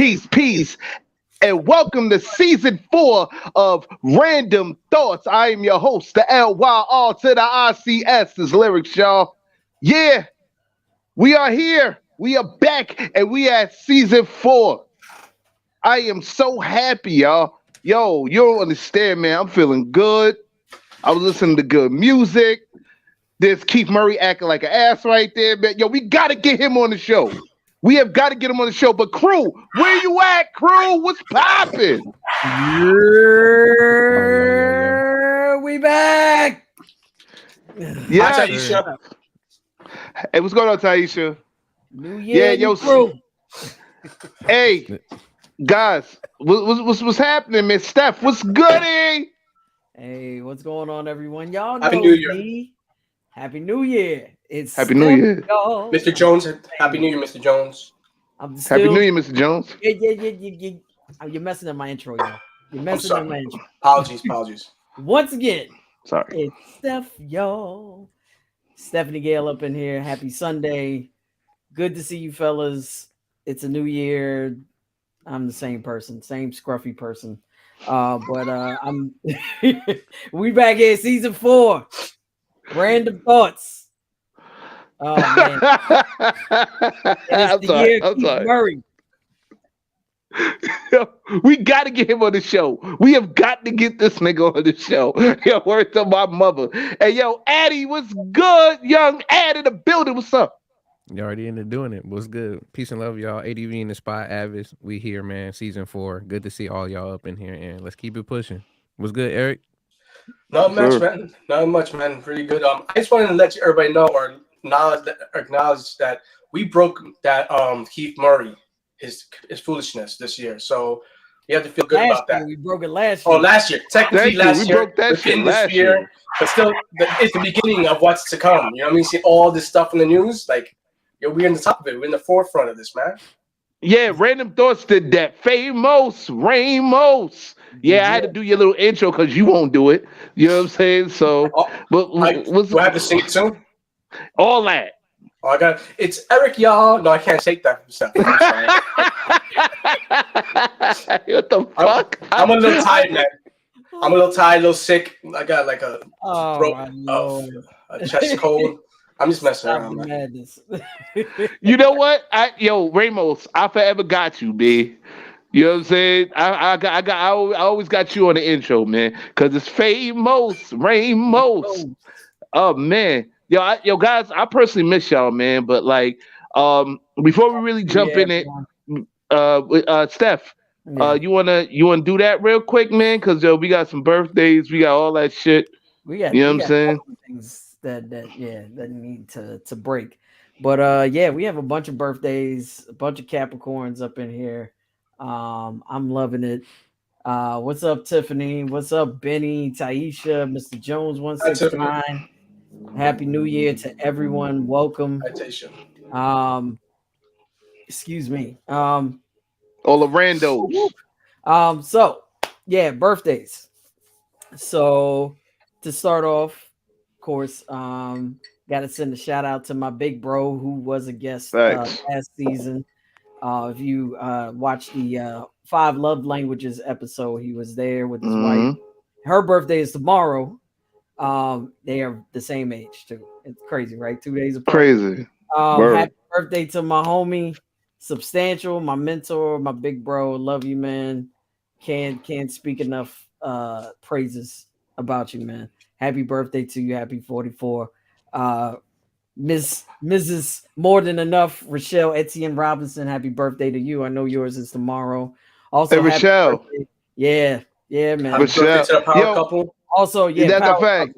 peace, and welcome to season 4 of Randumb Thoughtz. I am your host, the LYR to the ICS. This lyrics, y'all. Yeah, we are here. We are back, and we at season 4. I am so happy, y'all. Yo, you don't understand, man. I'm feeling good. I was listening to good music. There's Keith Murray acting like an ass right there, man. Yo, we got to get him on the show. We have got to get him on the show. But crew, where you at, crew? What's popping? Yeah, we back. Yeah, Taisha. Hey, what's going on, Taisha? New year, yo, crew. Hey, guys, what's happening, Miss Steph? What's goody? Hey, what's going on, everyone? Y'all know Happy New Year. me. Happy New Year. It's Happy New Year. Y'all. Mr. Jones, Happy New Year, Mr. Jones. Happy New Year, Mr. Jones. Yeah. You're messing up my intro, y'all. You're messing up my intro. Apologies. Once again, sorry. It's Steph, y'all. Stephanie Gale up in here. Happy Sunday. Good to see you, fellas. It's a new year. I'm the same person, same scruffy person. But I'm we back here, season 4. Randumb Thoughtz. Oh man. I'm sorry. Murray. We got to get him on the show. We have got to get this nigga on the show. Yo, word to my mother. Hey, yo, Addy, what's good? Young Ad in the building. What's up? You already into doing it. What's good? Peace and love, y'all. ADV in the spot, Avis. We here, man. Season 4. Good to see all y'all up in here, and let's keep it pushing. What's good, Eric? Not much, man. Not much, man. Pretty good. I just wanted to let everybody know or acknowledge that we broke that Keith Murray his foolishness this year. So you have to feel good about that. We broke it last year. Oh, last year. Technically last year. We broke that shit last year. But still, it's the beginning of what's to come. You know what I mean? See all this stuff in the news, like. Yo, we're in the top of it. We're in the forefront of this, man. Yeah, Randumb Thoughtz did that. Famous Ramos. Yeah, I had to do your little intro because you won't do it. You know what I'm saying? So, do I have to sing it soon? All that. Oh, I got it's Eric, y'all. No, I can't take that from stuff. What the fuck? I'm a little tired, man. I'm a little tired, a little sick. I got like a chest cold. I'm just messing around, man. You know what? Ramos, I forever got you, B. You know what I'm saying? I always got you on the intro, man, because it's famous Ramos. Oh man, yo, guys, I personally miss y'all, man. But like, before we really jump in it, Steph, you wanna do that real quick, man? Because we got some birthdays, we got all that shit. You know what I'm saying? That need to break, but we have a bunch of birthdays, a bunch of Capricorns up in here. I'm loving it. What's up, Tiffany? What's up, Benny, Taisha, Mr. Jones 169? Happy New Year to everyone. Welcome. Hi, Taisha. Excuse me. All the randos. So birthdays. So to start off, course, got to send a shout out to my big bro who was a guest last season. If you watched the 5 love languages episode, he was there with his wife. Her birthday is tomorrow. They are the same age too. It's crazy, right? 2 days apart. Crazy. Happy birthday to my homie Substantial, my mentor, my big bro. Love you, man. Can't speak enough praises about you, man. Happy birthday to you. Happy 44. Mrs. More Than Enough, Rochelle Etienne Robinson. Happy birthday to you. I know yours is tomorrow. Also, hey, Rochelle. Birthday. Yeah, man. Happy birthday to the power couple. Also, that's a fact.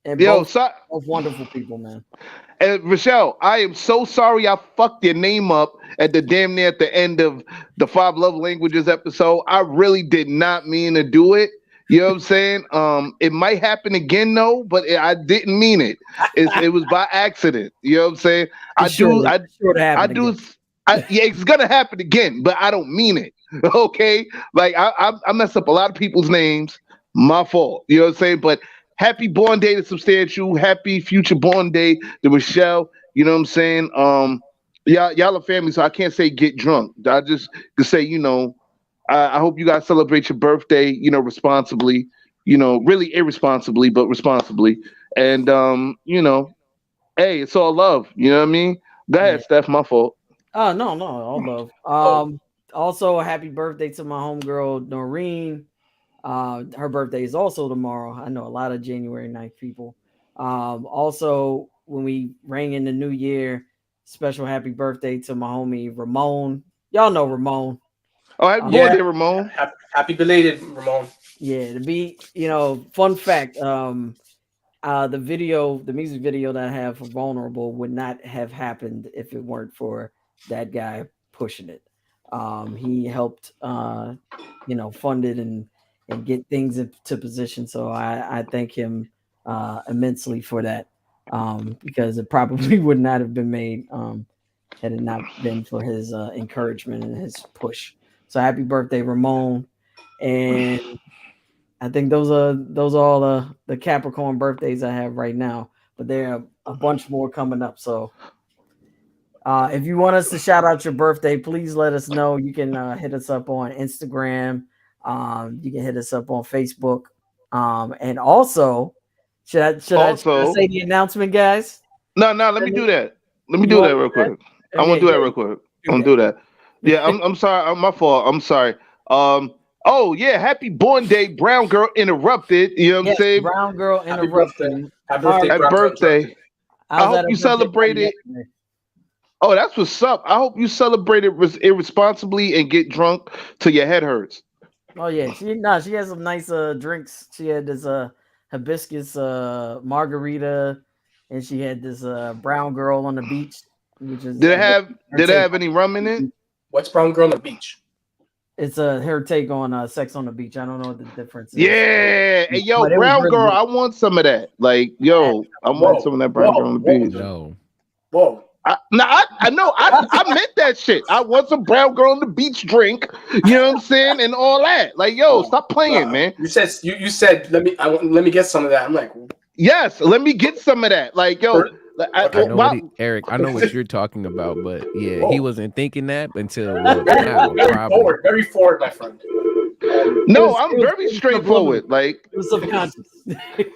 And both wonderful people, man. And Rochelle, I am so sorry I fucked your name up at the damn near at the end of the 5 love languages episode. I really did not mean to do it. You know what I'm saying? It might happen again though, but I didn't mean it. It was by accident. You know what I'm saying? It's gonna happen again, but I don't mean it. Okay, like I mess up a lot of people's names. My fault. You know what I'm saying? But happy born day to Substantial. Happy future born day to Rochelle. You know what I'm saying? y'all are family, so I can't say get drunk. I just can say, I hope you guys celebrate your birthday, responsibly, really irresponsibly, but responsibly. And hey, it's all love. You know what I mean? Go ahead, Steph. My fault. No, all love. Also, happy birthday to my homegirl Noreen. Her birthday is also tomorrow. I know a lot of January 9th people. Also, when we ring in the new year, special happy birthday to my homie Ramon. Y'all know Ramon. Oh, happy birthday, Ramon. Happy belated, Ramon. Yeah, to be, fun fact, the music video that I have for Vulnerable would not have happened if it weren't for that guy pushing it. He helped, fund it and get things into position. So I thank him immensely for that, because it probably would not have been made had it not been for his encouragement and his push. So happy birthday, Ramon. And I think those are all the Capricorn birthdays I have right now, but there are a bunch more coming up. So if you want us to shout out your birthday, please let us know. You can hit us up on Instagram. You can hit us up on Facebook. And also, should I say the announcement, guys? No, let me do that. Let me do that real quick. I want to do that real quick. I'm gonna do that. Yeah, I'm sorry. My fault. I'm sorry. Oh yeah, happy born day, Brown Girl Interrupted. You know what I'm saying? Brown Girl Interrupted. Happy birthday. Happy birthday. I hope you celebrated. Oh, that's what's up. I hope you celebrated irresponsibly and get drunk till your head hurts. Oh yeah, she has some nice drinks. She had this hibiscus margarita, and she had this Brown Girl on the beach. Which is did it have any rum in it? What's Brown Girl on the beach? It's her take on Sex on the Beach. I don't know what the difference is. Yeah, hey, yo, Brown Girl, good. I want some of that. Like, yo, I want some of that Brown Girl on the beach. Whoa. I know. I meant that shit. I want some Brown Girl on the beach drink. You know what I'm saying, and all that. Like, yo, stop playing, man. You said let me get some of that. I'm like, yes, let me get some of that. Like, yo. Eric, I know what you're talking about, but yeah, he wasn't thinking that until very forward, my friend. No, I'm very straightforward. Like, subconscious.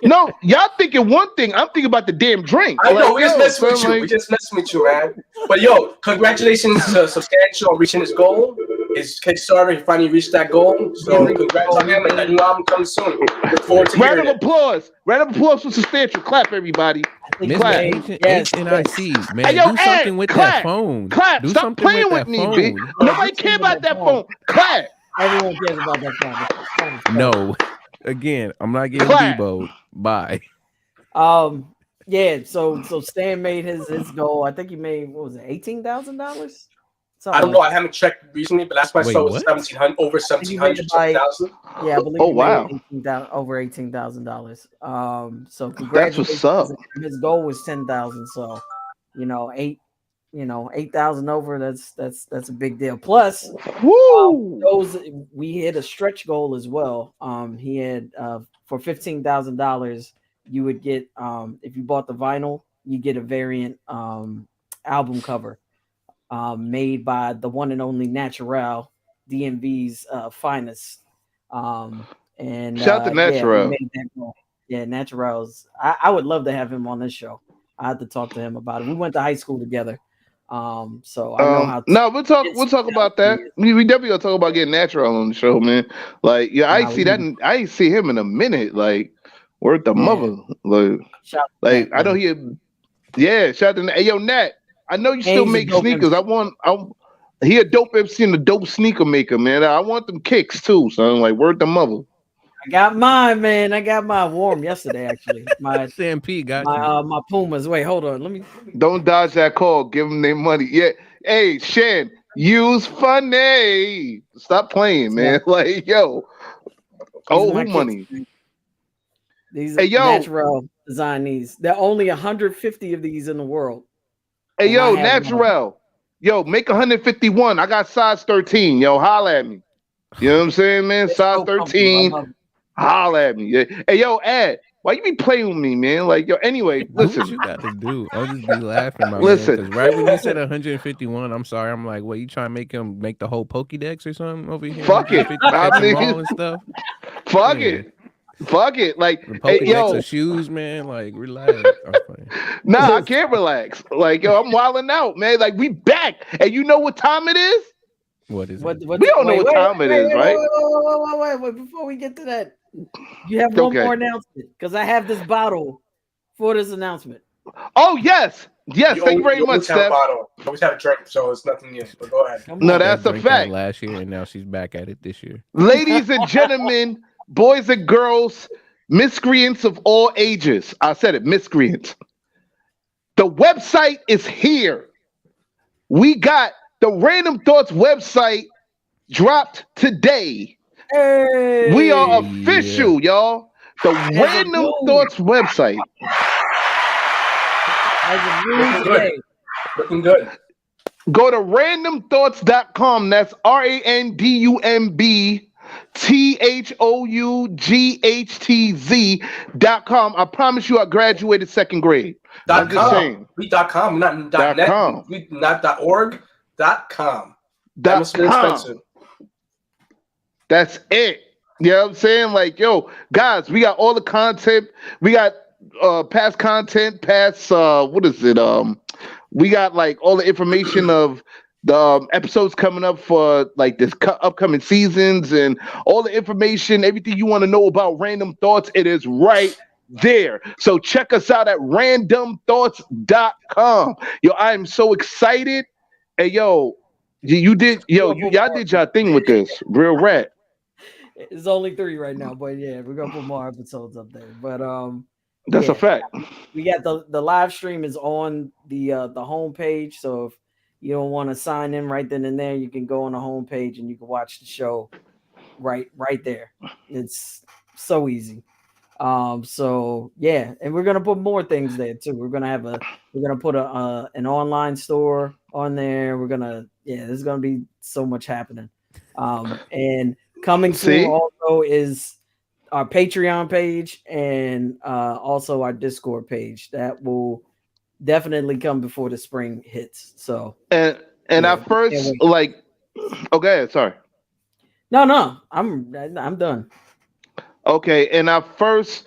No, y'all thinking one thing. I'm thinking about the damn drink. I know, we just messing with you. We just messing with you, man. But yo, congratulations to Substantial on reaching his goal. His Kickstarter, he finally reached that goal. So congrats on him, and that new album coming soon. Look forward to Round of applause for Substantial. Clap, everybody. Clap. HNIC, man. Hey, yo, do something with that phone. Clap. Stop playing with me, B. Nobody care about that phone. Clap. Everyone cares about that phone. No. Again, I'm not getting Debo. Bye. Yeah, so Stan made his goal. I think he made, what was it, $18,000? I don't know. I haven't checked recently, but that's why I saw it was 1,700, over 1,700. Yeah, I believe over $18,000. So congratulations. That's what's up. His goal was 10,000. So, 8,000 over. That's a big deal. Plus, we hit a stretch goal as well. He had for $15,000, you would get if you bought the vinyl, you get a variant album cover. Made by the one and only Natural, DMV's finest. And shout out to Natural. Natural's. I would love to have him on this show. I had to talk to him about it. We went to high school together. So I know how. No, we'll talk about that. We definitely gonna talk about getting Natural on the show, man. Like, yeah, I ain't see him in a minute. Like, word the mother. Like, I know he. Yeah, shout out to hey, yo, Nat. I know you still make sneakers. He a dope MC and a dope sneaker maker, man. I want them kicks too. So I'm like, word the mother. I got mine, man. I got mine warm yesterday, actually. My SMP got my Pumas. Wait, hold on. Let me. Don't dodge that call. Give them their money. Yeah. Hey, Shen, use funny. Stop playing, man. Like, yo. Who money? These Natural design these. There are only 150 of these in the world. Hey, yo, Natural. Yo, make 151. I got size 13. Yo, holla at me. You know what I'm saying, man? Size 13. Holla at me. Yeah. Hey, yo, Ed. Why you be playing with me, man? Like, yo, anyway, Do what listen. you got to do. I'll just be laughing, my man. Listen. Because right when you said 151, I'm sorry. I'm like, what, you trying to make him make the whole Pokédex or something over here? Fuck it. 150, catch them all and stuff. Fuck it. Fuck it. Like, the Pokédex of shoes, man. Like, relax. Nah, I can't relax. Like, yo, I'm wilding out, man. Like, we back. And you know what time it is? What is it? We don't know what time it is, right? Wait. Before we get to that, you have one more announcement because I have this bottle for this announcement. Oh, yes. Yes, thank you very much, Steph. I always have a drink, so it's nothing new. But go ahead. No, that's a fact. Last year, and now she's back at it this year. Ladies and gentlemen, boys and girls, miscreants of all ages. I said it, miscreants. The website is here. We got the Randumb Thoughtz website dropped today. Hey. We are official, y'all. The Randumb Thoughtz website. Looking good. Go to randumbthoughtz.com. That's RANDUMBTHOUGHTZ.com. I promise you I graduated second grade. I'm just saying. .com, not .net. .com. Not .org. .com. .com. That's it. You know what I'm saying? Like, yo, guys, we got all the content. We got past content, what is it? We got like all the information of the episodes coming up for like this upcoming seasons and all the information, everything you want to know about Randumb Thoughtz, it is right there. So check us out at randumbthoughtz.com. Yo, I am so excited. And y'all did y'all thing with this. Real rat. It's only 3 right now, but yeah, we're gonna put more episodes up there. But that's a fact. We got the live stream is on the homepage. So if you don't want to sign in right then and there, you can go on the homepage and you can watch the show right there. It's so easy. So yeah, and we're gonna put more things there too. We're gonna put an online store on there. There's gonna be so much happening. And coming soon also is our Patreon page and also our Discord page. That will definitely come before the spring hits. So I first like, okay, sorry. No, I'm done. Okay, and our first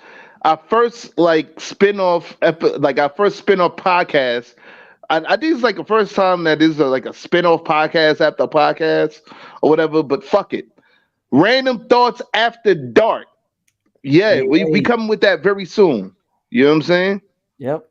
like spin-off podcast. I think it's like the first time that is like a spin-off podcast after a podcast or whatever. But fuck it, Randumb Thoughtz After Dark. Yeah, we coming with that very soon. You know what I'm saying? Yep.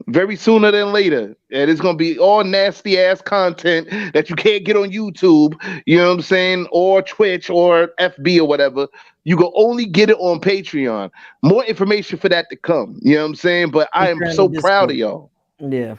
Very sooner than later. And it's gonna be all nasty ass content that you can't get on YouTube, you know what I'm saying, or Twitch or FB or whatever. You can only get it on Patreon. More information for that to come. You know what I'm saying? But I am so proud of y'all. Yeah.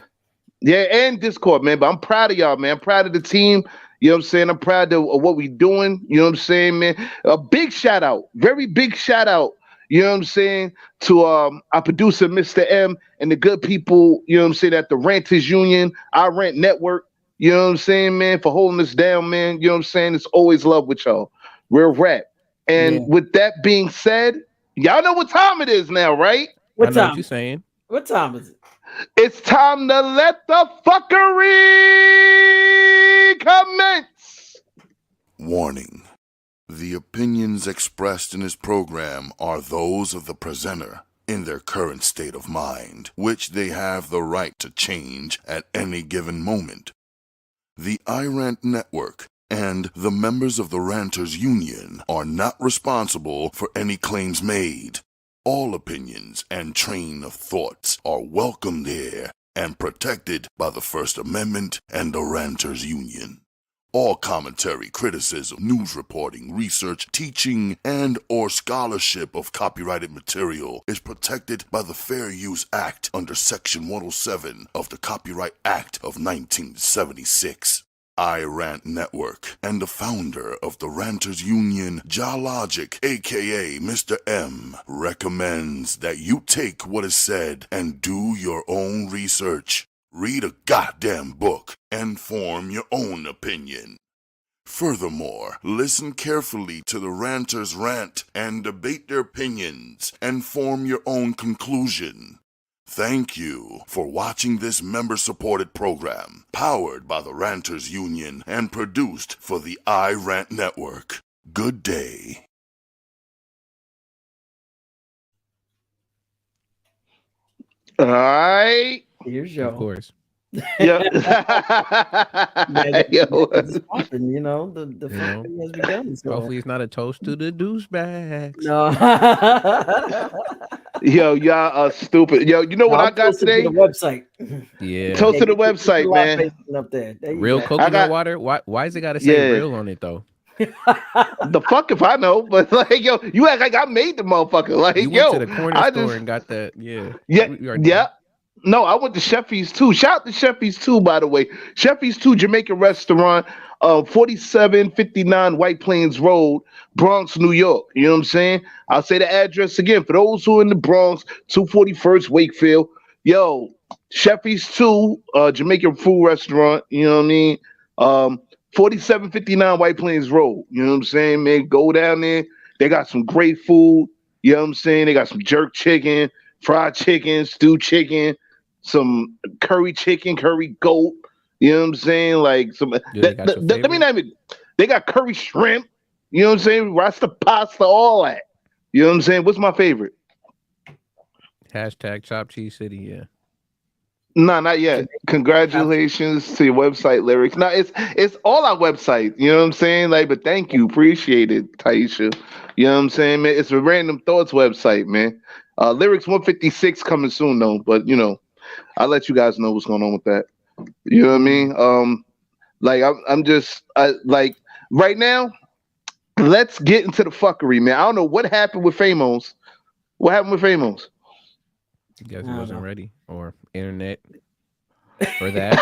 Yeah, and Discord, man. But I'm proud of y'all, man. I'm proud of the team. You know what I'm saying? I'm proud of what we doing. You know what I'm saying, man? A big shout out, very big shout out. You know what I'm saying? To our producer, Mr. M, and the good people, you know what I'm saying, at the Ranters Union, our Rant Network, you know what I'm saying, man, for holding us down, man. You know what I'm saying? It's always love with y'all. Real rap. And with that being said, y'all know what time it is now, right? What time? What you saying? What time is it? It's time to let the fuckery commence. Warning. The opinions expressed in this program are those of the presenter in their current state of mind, which they have the right to change at any given moment. The iRant Network and the members of the Ranters Union are not responsible for any claims made. All opinions and train of thoughts are welcomed here and protected by the First Amendment and the Ranters Union. All commentary, criticism, news reporting, research, teaching, and or scholarship of copyrighted material is protected by the Fair Use Act under Section 107 of the Copyright Act of 1976. iRant Network and the founder of the Ranters Union, Jalogic, aka Mr. M, recommends that you take what is said and do your own research. Read a goddamn book and form your own opinion. Furthermore, listen carefully to the ranters rant and debate their opinions and form your own conclusion. Thank you for watching this member-supported program, powered by the Ranters Union and produced for the iRant Network. Good day. All right. Here's your. Of course. Yeah. It's popping, you know, the fucking has begun. So. Hopefully, it's not a toast to the douchebags. No. Yo, y'all are stupid. Yo, you know what I got today? To the website. Yeah. Toast to the website, man. Up there. Real coconut water. Why is it got to say real on it though? The fuck if I know, but like, yo, you act like I made the motherfucker. Like, You yo, went to the corner store and got that. Yeah. Yeah. No, I went to Sheffy's too. Shout out to Sheffy's too, by the way. Sheffy's 2 Jamaican restaurant, 4759 White Plains Road, Bronx, New York. You know what I'm saying? I'll say the address again for those who are in the Bronx, 241st Wakefield. Yo, Sheffy's 2 Jamaican food restaurant. You know what I mean? 4759 White Plains Road. You know what I'm saying, man? Go down there. They got some great food. You know what I'm saying? They got some jerk chicken, fried chicken, stewed chicken, some curry chicken, curry goat. You know what I'm saying? Like some. They got curry shrimp. You know what I'm saying? Rasta pasta, all that. You know what I'm saying? What's my favorite? Hashtag Chop Cheese City. Yeah. No, not yet. Congratulations to your website, Lyrics. No, it's all our website. You know what I'm saying? Like, but thank you, appreciate it, Taisha. You know what I'm saying, man? It's a Randumb Thoughtz website, man. Lyrics 156 coming soon though, but you know, I'll let you guys know what's going on with that. You know what I mean? Like I'm just like right now. Let's get into the fuckery, man. I don't know what happened with Famos. What happened with Famos? I guess he wasn't ready, or internet, or that.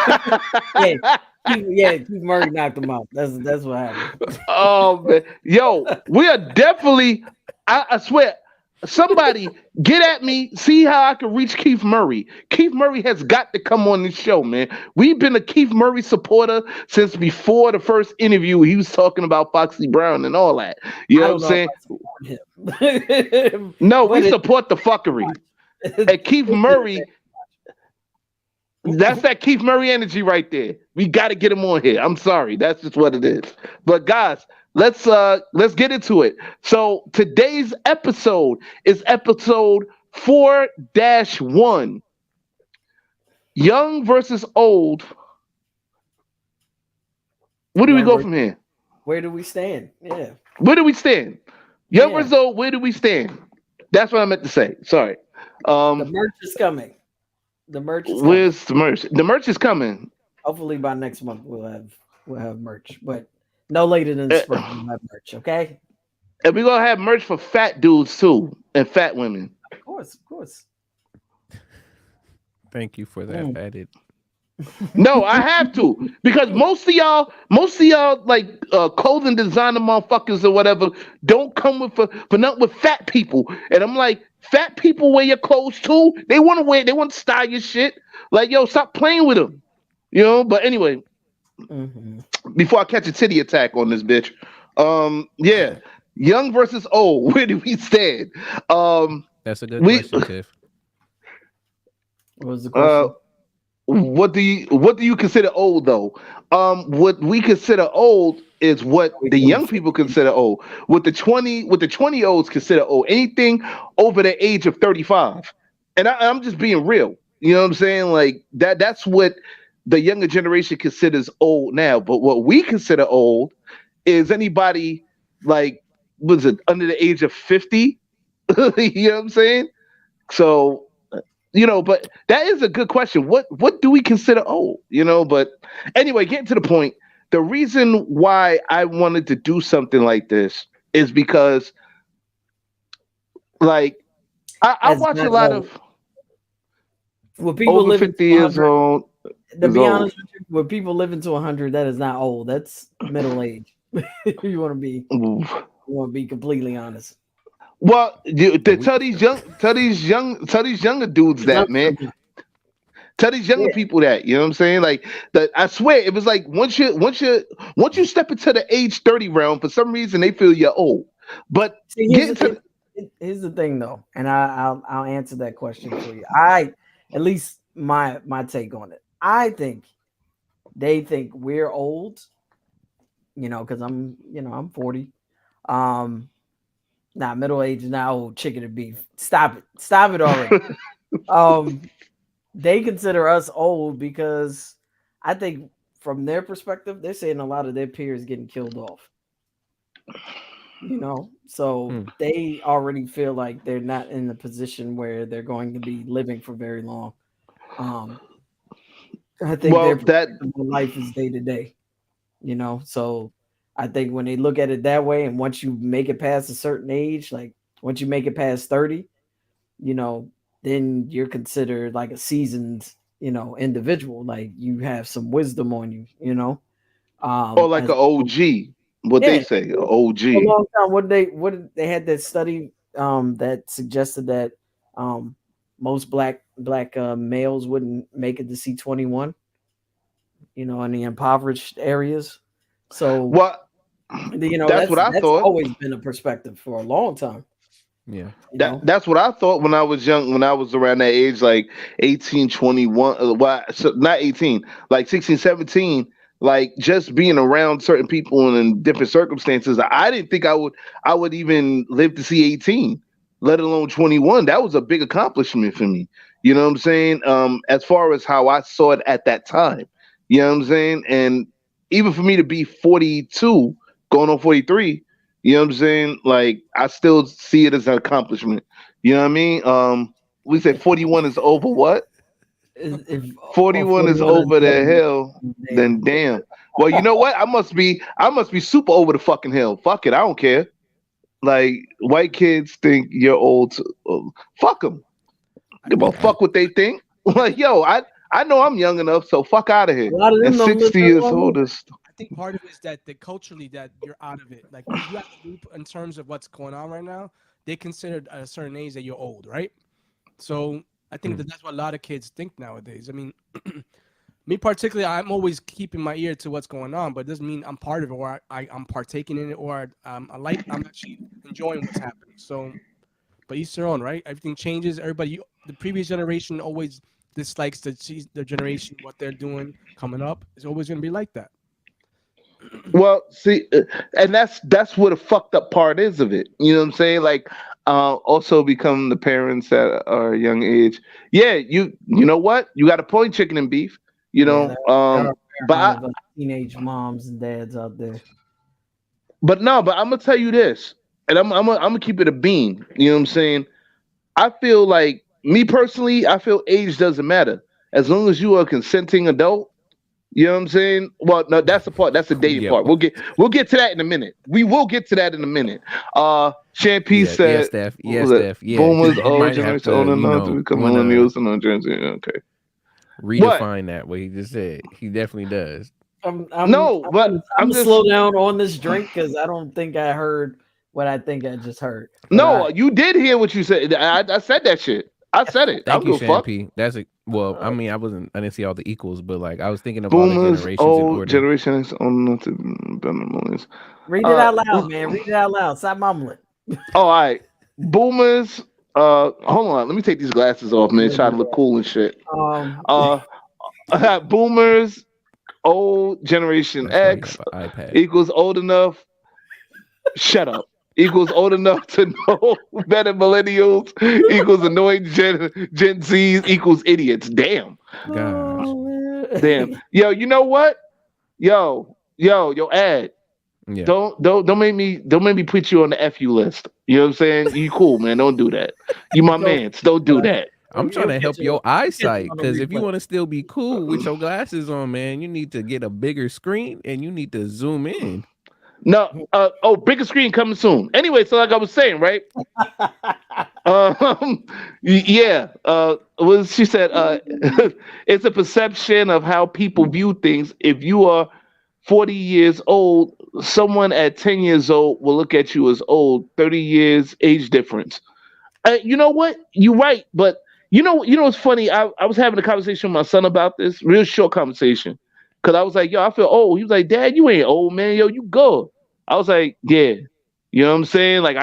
Keith Murray knocked him out. That's what happened. Oh man, yo, we are definitely. I swear, somebody get at me. See how I can reach Keith Murray. Keith Murray has got to come on this show, man. We've been a Keith Murray supporter since before the first interview. He was talking about Foxy Brown and all that. You know what I'm saying? No, we support the fuckery. And Keith Murray, that's that Keith Murray energy right there. We got to get him on here. I'm sorry, that's just what it is. But guys, let's get into it. So today's episode is episode 4-1. Young versus old. Where do we go from here? Where do we stand? Yeah. Where do we stand? Young versus old. Where do we stand? That's what I meant to say. Sorry. The merch is coming. Where's the merch? The merch is coming. Hopefully by next month we'll have merch, but no later than the spring we'll have merch. Okay. And we're gonna have merch for fat dudes too and fat women. Of course. Thank you for that added. No, I have to, because most of y'all like clothing designer motherfuckers or whatever don't come with for nothing with fat people, and I'm like, fat people wear your clothes too. They want to style your shit. Like, yo, stop playing with them, you know. But anyway, before I catch a titty attack on this bitch, yeah, young versus old. Where do we stand? That's a good question, Tiff. What was the question? What do you consider old though? What we consider old is what the young people consider old. What the 20-olds consider old. Anything over the age of 35. And I'm just being real. You know what I'm saying? Like that's what the younger generation considers old now. But what we consider old is anybody like, was it under the age of 50? You know what I'm saying? So, you know, but that is a good question. What do we consider old? You know, but anyway, getting to the point, the reason why I wanted to do something like this is because, like, I watch a lot of people over 50 years old. To be honest with you, when people living to 100, that is not old. That's middle age. You want to be completely honest. Well, tell these younger dudes that, man. Tell these younger people that, you know what I'm saying? Like that, I swear it was like once you step into the age 30 realm, for some reason they feel you're old. But See, here's the thing though, and I'll answer that question for you. At least my take on it. I think they think we're old, because I'm 40. Middle age now, old, chicken and beef. Stop it already. They consider us old because I think from their perspective, they're saying a lot of their peers getting killed off. So they already feel like they're not in a position where they're going to be living for very long. I think their life is day to day, so I think when they look at it that way, and once you make it past a certain age, like once you make it past 30, then you're considered like a seasoned, individual. Like you have some wisdom on you, or like an OG. What they say, OG. A long time. What they had that study that suggested that most black males wouldn't make it to C21, in the impoverished areas. So that's what I thought. That's always been a perspective for a long time. Yeah. That's what I thought when I was young, when I was around that age, like 18, 21, not 18, like 16, 17, like just being around certain people in different circumstances. I didn't think I would even live to see 18, let alone 21. That was a big accomplishment for me. You know what I'm saying? As far as how I saw it at that time, you know what I'm saying? And even for me to be 42, going on 43, you know what I'm saying? Like, I still see it as an accomplishment. You know what I mean? We say 41 is over what? If 41 is over the hill, then damn. Well, you know what? I must be super over the fucking hill. Fuck it, I don't care. Like, white kids think you're old. Fuck them. Give a fuck what they think. Like, yo, I know I'm young enough, so fuck out of here. And 60 years old is. I think part of it is that culturally that you're out of it. Like, if you have a group in terms of what's going on right now, they consider at a certain age that you're old, right? So I think that's what a lot of kids think nowadays. I mean, me particularly, I'm always keeping my ear to what's going on, but it doesn't mean I'm part of it or I'm partaking in it or I'm actually enjoying what's happening. So, but each their own, right? Everything changes. Everybody, the previous generation always dislikes the generation, what they're doing coming up. It's always going to be like that. Well, see, and that's what the fucked up part is of it. You know what I'm saying? Like, also become the parents at a young age. Yeah, you know what? You got a point, chicken and beef. But teenage moms and dads out there. But I'm gonna tell you this, and I'm gonna keep it a beam. You know what I'm saying? I feel like, me personally, I feel age doesn't matter as long as you are a consenting adult. You know what I'm saying? Well, no, that's the part. That's the dating part. We'll get to that in a minute. We will get to that in a minute. Shampoo said, Steph. Boomers, old generation, old enough to become millennials and okay. Redefine that what he just said. He definitely does. I'm gonna slow down on this drink because I don't think I heard what I think I just heard. No, you did hear what you said. I said that shit. I said it. Thank you, Shampoo. That's I mean, I didn't see all the equals, but like I was thinking of all the generations. Old generation is old enough to be millennials. Read it out loud, man. Read it out loud. Stop mumbling. All right. Boomers. Hold on. Let me take these glasses off, man. Try to look cool and shit. Boomers, old generation X equals old enough. Shut up. Equals old enough to know better millennials equals annoying Gen Zs equals idiots. Damn. Gosh. Damn. Yo, you know what? Yo, Ad. Yeah. Don't make me put you on the FU list. You know what I'm saying? You cool, man. Don't do that. You my man. Don't do that. I'm trying to help your eyesight, because if you want to still be cool with your glasses on, man, you need to get a bigger screen and you need to zoom in. No, bigger screen coming soon. Anyway, so like I was saying, right? Yeah. What she said, it's a perception of how people view things. If you are 40 years old, someone at 10 years old will look at you as old. 30 years age difference. You know what? You're right, but It's funny. I was having a conversation with my son about this, real short conversation, because I was like, yo, I feel old. He was like, Dad, you ain't old, man. Yo, you good. I was like, yeah. You know what I'm saying? Like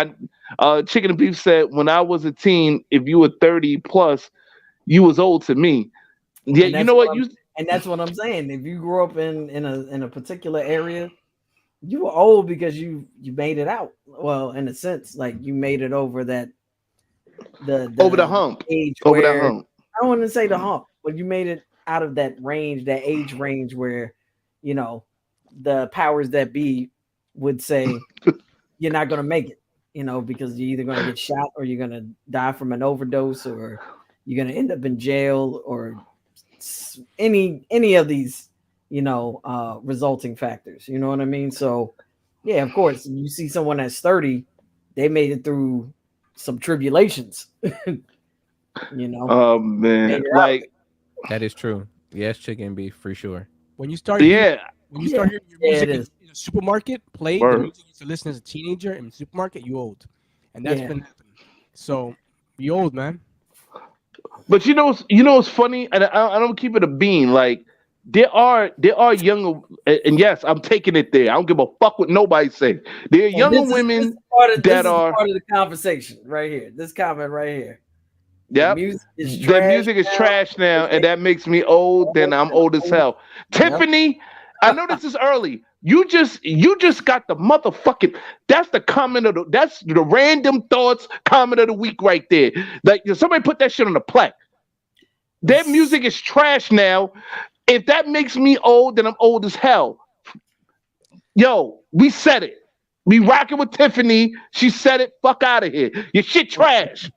Chicken and Beef said, when I was a teen, if you were 30 plus, you was old to me. Yeah, you know what? And that's what I'm saying. If you grew up in a particular area, you were old because you made it out. Well, in a sense, like you made it over that the over the hump. Age over where, that hump. I don't want to say the hump, but you made it out of that range, that age range where, the powers that be would say you're not gonna make it, because you're either gonna get shot or you're gonna die from an overdose or you're gonna end up in jail or any of these, resulting factors. You know what I mean? So, yeah, of course, you see someone that's 30, they made it through some tribulations. Oh man, like that is true. Yes, Chicken Beef for sure. When you start, hearing your music in a supermarket play, the music you used to listen as a teenager in the supermarket, you old, and that's been happening. So you old, man. But what's funny, and I don't keep it a bean. Like there are younger, and yes, I'm taking it there. I don't give a fuck what nobody say. There are younger women that are part of the conversation right here. This comment right here. Yep. The music is trash now, and that makes me old. Then I'm old as hell. Tiffany, I know this is early. You just got the motherfucking. That's the comment of that's the Randumb Thoughtz comment of the week right there. Like somebody put that shit on the plaque. That music is trash now. If that makes me old, then I'm old as hell. Yo, we said it. We rocking with Tiffany. She said it. Fuck out of here. Your shit trash.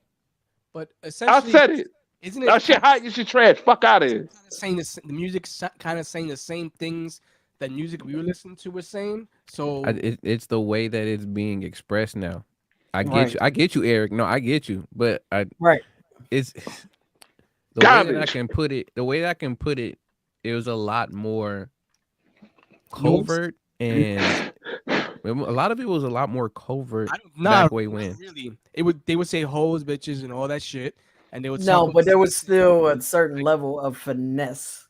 But essentially, I said it. Isn't it? Shit hot. Your shit trash. Fuck out of here. Saying the music kind of saying the same things that music we were listening to was saying. So it's the way that it's being expressed now. I get you. I get you, Eric. No, I get you. But it's the way that I can put it. The way that I can put it, it was a lot more covert, and a lot of it was a lot more covert. Back way when really, they would say hoes, bitches, and all that shit, and they would but there was still a certain level of finesse.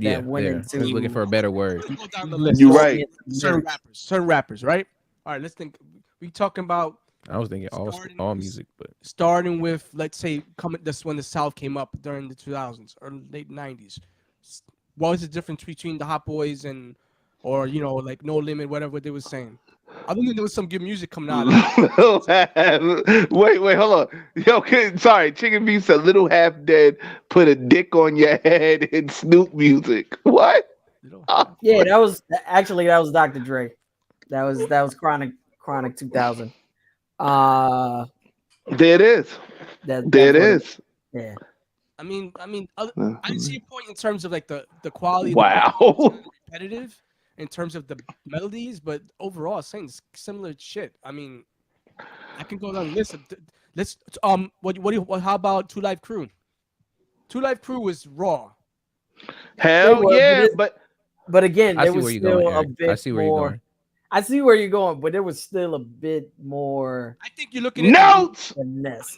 I was looking for a better word. You're right. Certain rappers, right? All right, let's think. We talking about. I was thinking all music, but starting with, let's say, that's when the South came up during the 2000s or late 90s. What was the difference between the Hot Boys or like No Limit, whatever they were saying? Other than there was some good music coming out. Wait, hold on. Yo, sorry, Chicken Beef said Little Half Dead put a dick on your head in Snoop music. What? Yeah, that was Dr. Dre. That was Chronic 2000. There it is. There it is. Yeah. I mean, I didn't see a point in terms of like the quality. Wow. Repetitive in terms of the melodies, but overall, saying similar shit. I mean, I can go down the list. Let's how about 2 Live Crew? 2 Live Crew was raw. Hell yeah, but again, there was still a bit I see where you're going. I see where you're going, but there was still a bit more. I think you're looking at notes.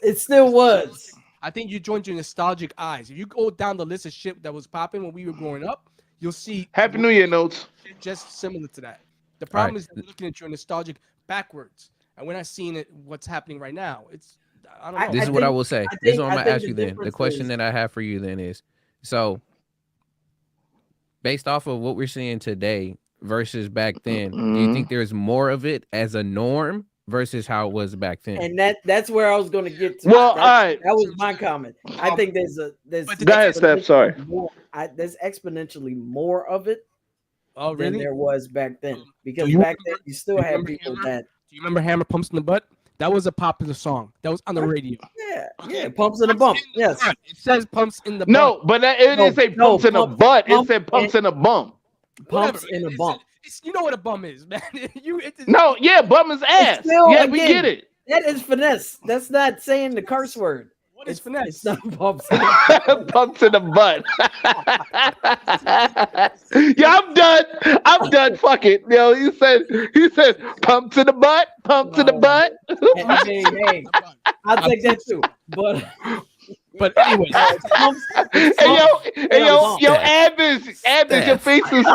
It still was. I think you joined your nostalgic eyes. If you go down the list of shit that was popping when we were growing up, you'll see Happy New Year notes. Just similar to that. The problem is that you're looking at your nostalgic backwards, and we're not seeing it. What's happening right now? I don't know. This is what I will say. This is what I'm gonna ask you then. The question that I have for you then is, so based off of what we're seeing today versus back then, do you think there's more of it as a norm versus how it was back then? And that's where I was going to get to. Well, all right. That was my comment. I think there's go ahead, Steph. Sorry. There's exponentially more of it than there was back then. Because back then you still had people that. Do you remember Hammer Pumps in the Butt? That was a popular song. That was on the radio. Yeah, Pumps in the Bump. Yes. It says Pumps in the Butt. No, but it didn't say Pumps in the Butt. It said Pumps in the Bump. Pumps in the Bump. You know what a bum is, man. Bum is ass. We get it. That is finesse. That's not saying the curse word. What is finesse? It's not bumps in the bumps in the butt. Yeah, I'm done. Fuck it. He said pumps in the butt, pumps in the butt. Hey, I'll take that too. But But anyway, yo, Abbas, your face is.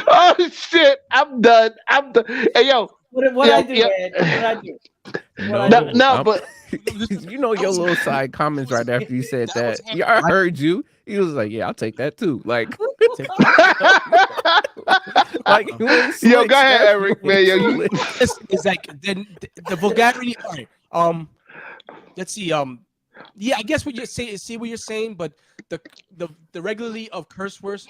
Oh shit! I'm done. Hey yo, what I do, Ed? What I do? But you know your little side comments right after you said that. Yeah, I heard you. He was like, "Yeah, I'll take that too." Like, yo, go ahead, Eric, man. Yo, it's like then the vulgarity. All right, let's see. Yeah, I guess what you're saying. See what you're saying, but the regularly of curse words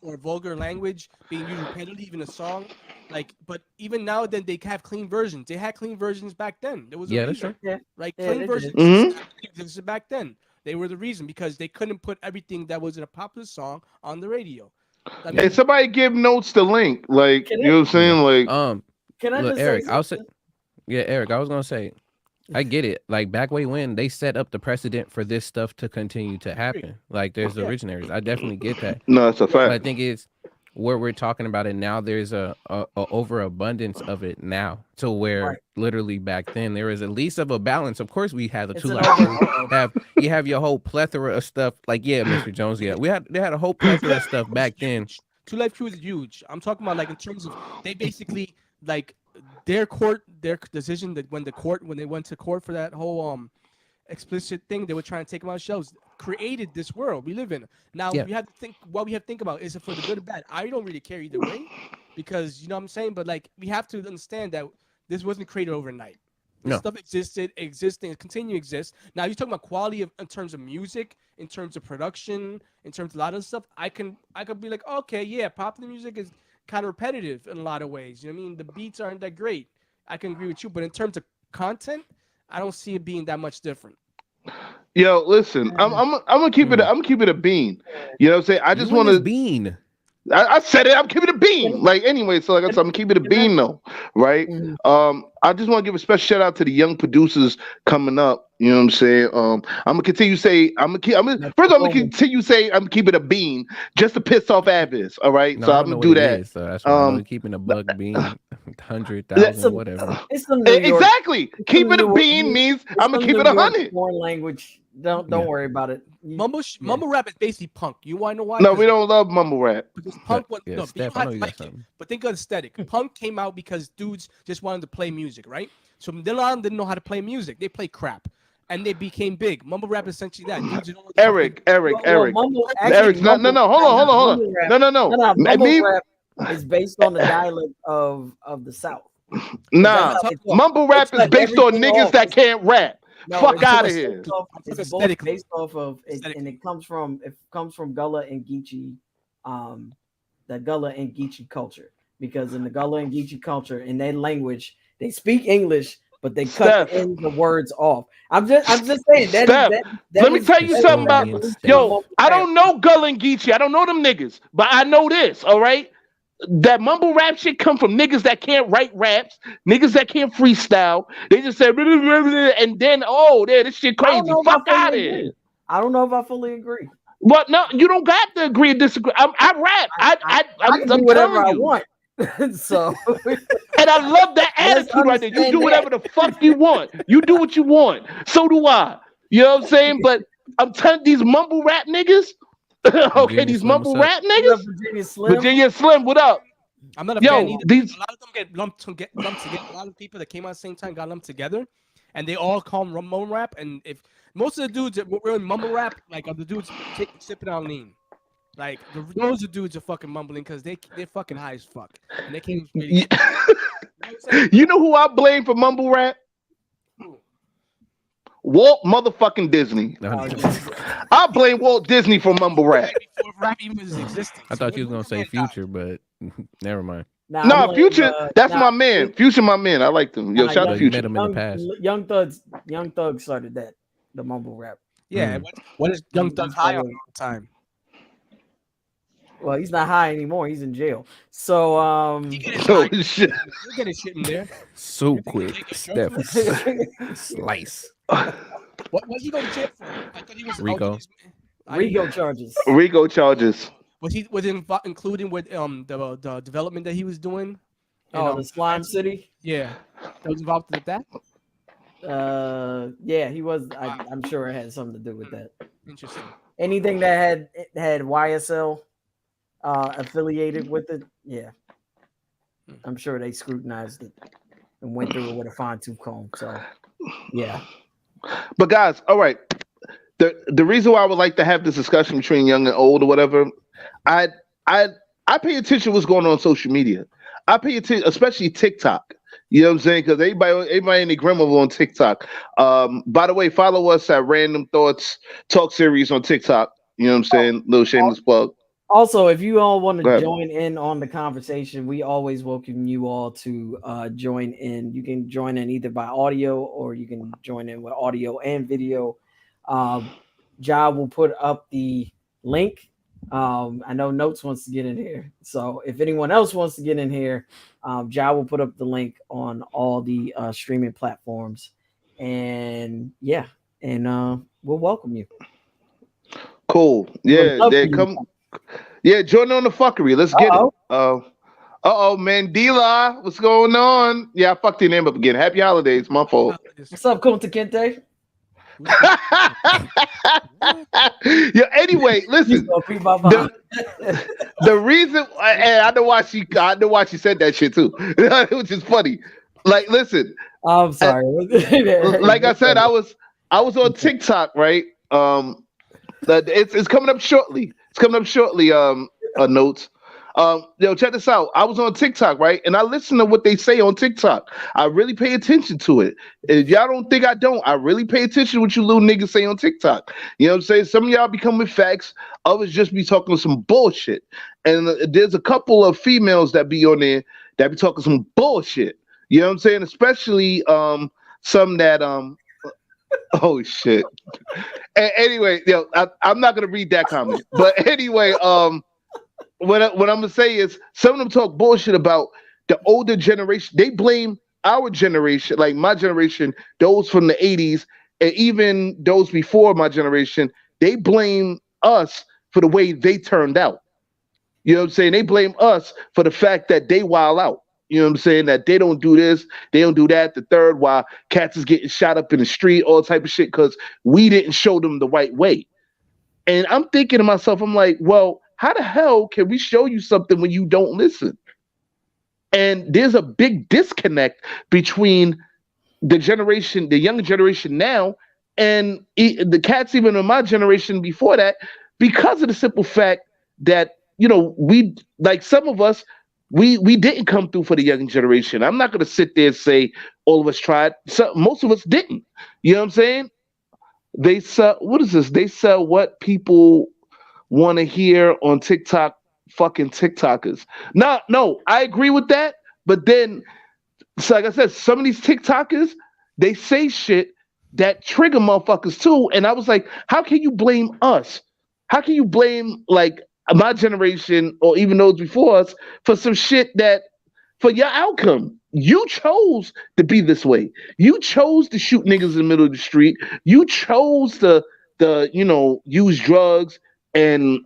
or vulgar language being used repeatedly, even a song. Like, but even now, then they have clean versions. They had clean versions back then. There was a reason, right? Clean versions back then. They were the reason because they couldn't put everything that was in a popular song on the radio. I mean, hey, somebody give Notes the link. Like, you know what I'm saying? Like, can I look, just Eric? say I'll say, yeah, Eric. I was gonna say, I get it. Like back way when they set up the precedent for this stuff to continue to happen. Like there's the originaries. I definitely get that. No, it's a fact. But I think it's where we're talking about it now. There's a overabundance of it now, to where literally back then there was at least of a balance. Of course, we had the 2 Live Crew. You have your whole plethora of stuff. Like Mr. Jones. Yeah, they had a whole plethora of stuff back then. 2 Live Crew is huge. I'm talking about like in terms of they basically like their decision that when they went to court for that whole explicit thing they were trying to take them out of shelves created this world we live in now. We have to think what we have to think about is it for the good or bad. I don't really care either way because you know what I'm saying, but like we have to understand that this wasn't created overnight. This stuff existing, continue to exist. Now you're talking about quality in terms of music, in terms of production, in terms of a lot of stuff. I could be like, okay, yeah, popular music is kind of repetitive in a lot of ways. You know what I mean? The beats aren't that great. I can agree with you, but in terms of content, I don't see it being that much different. Yo, listen, I'm gonna keep it. I'm gonna keep it a bean. You know what I'm saying? I just want to bean. I said it. I'm keeping it a bean. Like anyway, so like I said, I'm keeping it a bean though, right? I just want to give a special shout out to the young producers coming up. You know what I'm saying? I'm gonna continue to say I'm gonna continue to say I'm keeping a bean just to piss off Abbas. All right, no, so I'm gonna do that. Is, so that's why I'm keeping a bug bean, 100,000, whatever. Exactly. Keeping a bean means I'm gonna keep it 100. Foreign language. Don't worry about it. Mumble rap is basically punk. You want to know why? No, we don't love mumble rap. Because punk was but think of aesthetic. Punk came out because dudes just wanted to play music, right? So a lot of them didn't know how to play music. They play crap. And they became big. Mumble rap is essentially that. Eric. No. Hold on. No. Mumble rap is based on the dialect of the South. Nah, mumble rap is based on niggas that can't rap. No, fuck out of here. It's both based off of it, and it comes from Gullah and Geechee, the Gullah and Geechee culture. Because in the Gullah and Geechee culture, in their language, they speak English, but they cut in the words off. I'm just saying that. Let me tell you something about I don't know Gullah and Geechee. I don't know them niggas, but I know this. All right. That mumble rap shit come from niggas that can't write raps, niggas that can't freestyle. They just say, and then, this shit crazy. Fuck out of here. I don't know if I fully agree. But no, you don't got to agree and disagree. I rap. I can do whatever I want. So, and I love that attitude right there. You do whatever the fuck you want. You do what you want. So do I. You know what I'm saying? But I'm telling these mumble rap niggas. Okay, these mumble rap niggas. Virginia Slim, what up? I'm not a fan either. A lot of them get lumped together. A lot of people that came out at the same time got lumped together, and they all call them mumble rap. And if most of the dudes that were in mumble rap, like are the dudes sipping on lean, like those are dudes are fucking mumbling because they're fucking high as fuck, and they can't. Really you know who I blame for mumble rap? Walt motherfucking Disney. I blame Walt Disney for mumble rap. Rap even was existing. I thought you was gonna say Future, but never mind. No, Future. That's my man. Future, my man. I like them. Yo, shout out to Future. Met him in the past. Young Thug started that. The mumble rap. Yeah. What is Young Thug high on all the time? Well, he's not high anymore. He's in jail. So, shit. You get his shit in there. So quick. Steph. Slice. What he go to jail for? I thought he was Rico. Rico charges. Rico charges. Was he including with the development that he was doing? The Slime City. Yeah, that was involved with that. Yeah, he was. I'm sure it had something to do with that. Interesting. Anything that had YSL affiliated with it, yeah, I'm sure they scrutinized it and went through it with a fine-tooth comb. So, yeah. But guys, all right. The reason why I would like to have this discussion between young and old or whatever, I I I pay attention to what's going on social media. I pay attention, especially TikTok. You know what I'm saying? Because everybody in the grandmother on TikTok. By the way, follow us at Randumb Thoughtz Talk Series on TikTok. You know what I'm saying? Little shameless plug. Also, if you all want to join in on the conversation, we always welcome you all to join in. You can join in either by audio or you can join in with audio and video. Ja will put up the link. I know Notes wants to get in here. So if anyone else wants to get in here, Ja will put up the link on all the streaming platforms. And yeah, and we'll welcome you. Cool. Yeah, they come. Yeah, join on the fuckery. Let's get it. Mandela, what's going on? Yeah, I fucked your name up again. Happy holidays, my fault. What's up, Kunta Kinte? Yeah. Anyway, listen. The reason, and I know why she said that shit too, which is funny. Like, listen. I'm sorry. Like I said, I was on TikTok, right? It's coming up shortly. It's coming up shortly. Notes. Yo, check this out. I was on TikTok, right? And I listen to what they say on TikTok. I really pay attention to it. If y'all don't think I don't, I really pay attention to what you little niggas say on TikTok. You know what I'm saying? Some of y'all be coming with facts. Others just be talking some bullshit. And there's a couple of females that be on there that be talking some bullshit. You know what I'm saying? Especially some that oh shit. Anyway, I'm not gonna read that comment. But anyway, what I'm gonna say is some of them talk bullshit about the older generation. They blame our generation, like my generation, those from the 80s, and even those before my generation. They blame us for the way they turned out. You know what I'm saying? They blame us for the fact that they wild out. You know what I'm saying? That they don't do this, they don't do that. The third, while cats is getting shot up in the street, all type of shit, because we didn't show them the right way. And I'm thinking to myself, I'm like, well, how the hell can we show you something when you don't listen? And there's a big disconnect between the younger generation now, and the cats even in my generation before that, because of the simple fact that, you know, we, like some of us, we didn't come through for the young generation. I'm not going to sit there and say all of us tried. Most of us didn't. You know what I'm saying? They sell, what is this? They sell what people want to hear on TikTok, fucking TikTokers. No, I agree with that. But then, so like I said, some of these TikTokers, they say shit that trigger motherfuckers too. And I was like, how can you blame us? How can you blame like my generation or even those before us for some shit that, for your outcome? You chose to be this way. You chose to shoot niggas in the middle of the street. You chose to use drugs and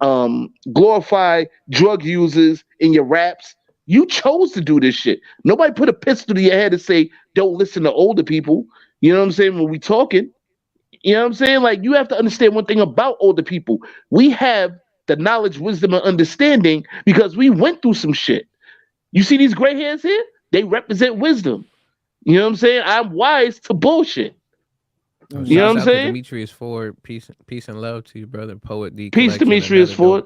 glorify drug users in your raps. You chose to do this shit. Nobody put a pistol to your head and say, don't listen to older people. You know what I'm saying? When we talking, you know what I'm saying? Like, you have to understand one thing about older people. We have the knowledge, wisdom, and understanding because we went through some shit. You see these gray hairs here? They represent wisdom. You know what I'm saying? I'm wise to bullshit. You know what I'm saying? Demetrius Ford, peace and love to you, brother. Poet D. Peace, Demetrius Ford.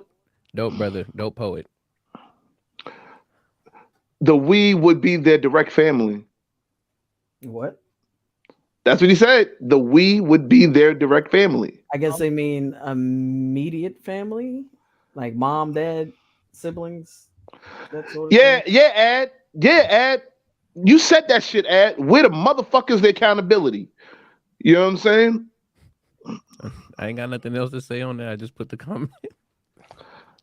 Dope brother, dope poet. The we would be their direct family. What? That's what he said. The we would be their direct family. I guess they mean immediate family, like mom, dad, siblings. That sort of thing. Ad. You said that shit, Ad. We're the motherfuckers, the accountability. You know what I'm saying? I ain't got nothing else to say on that. I just put the comment.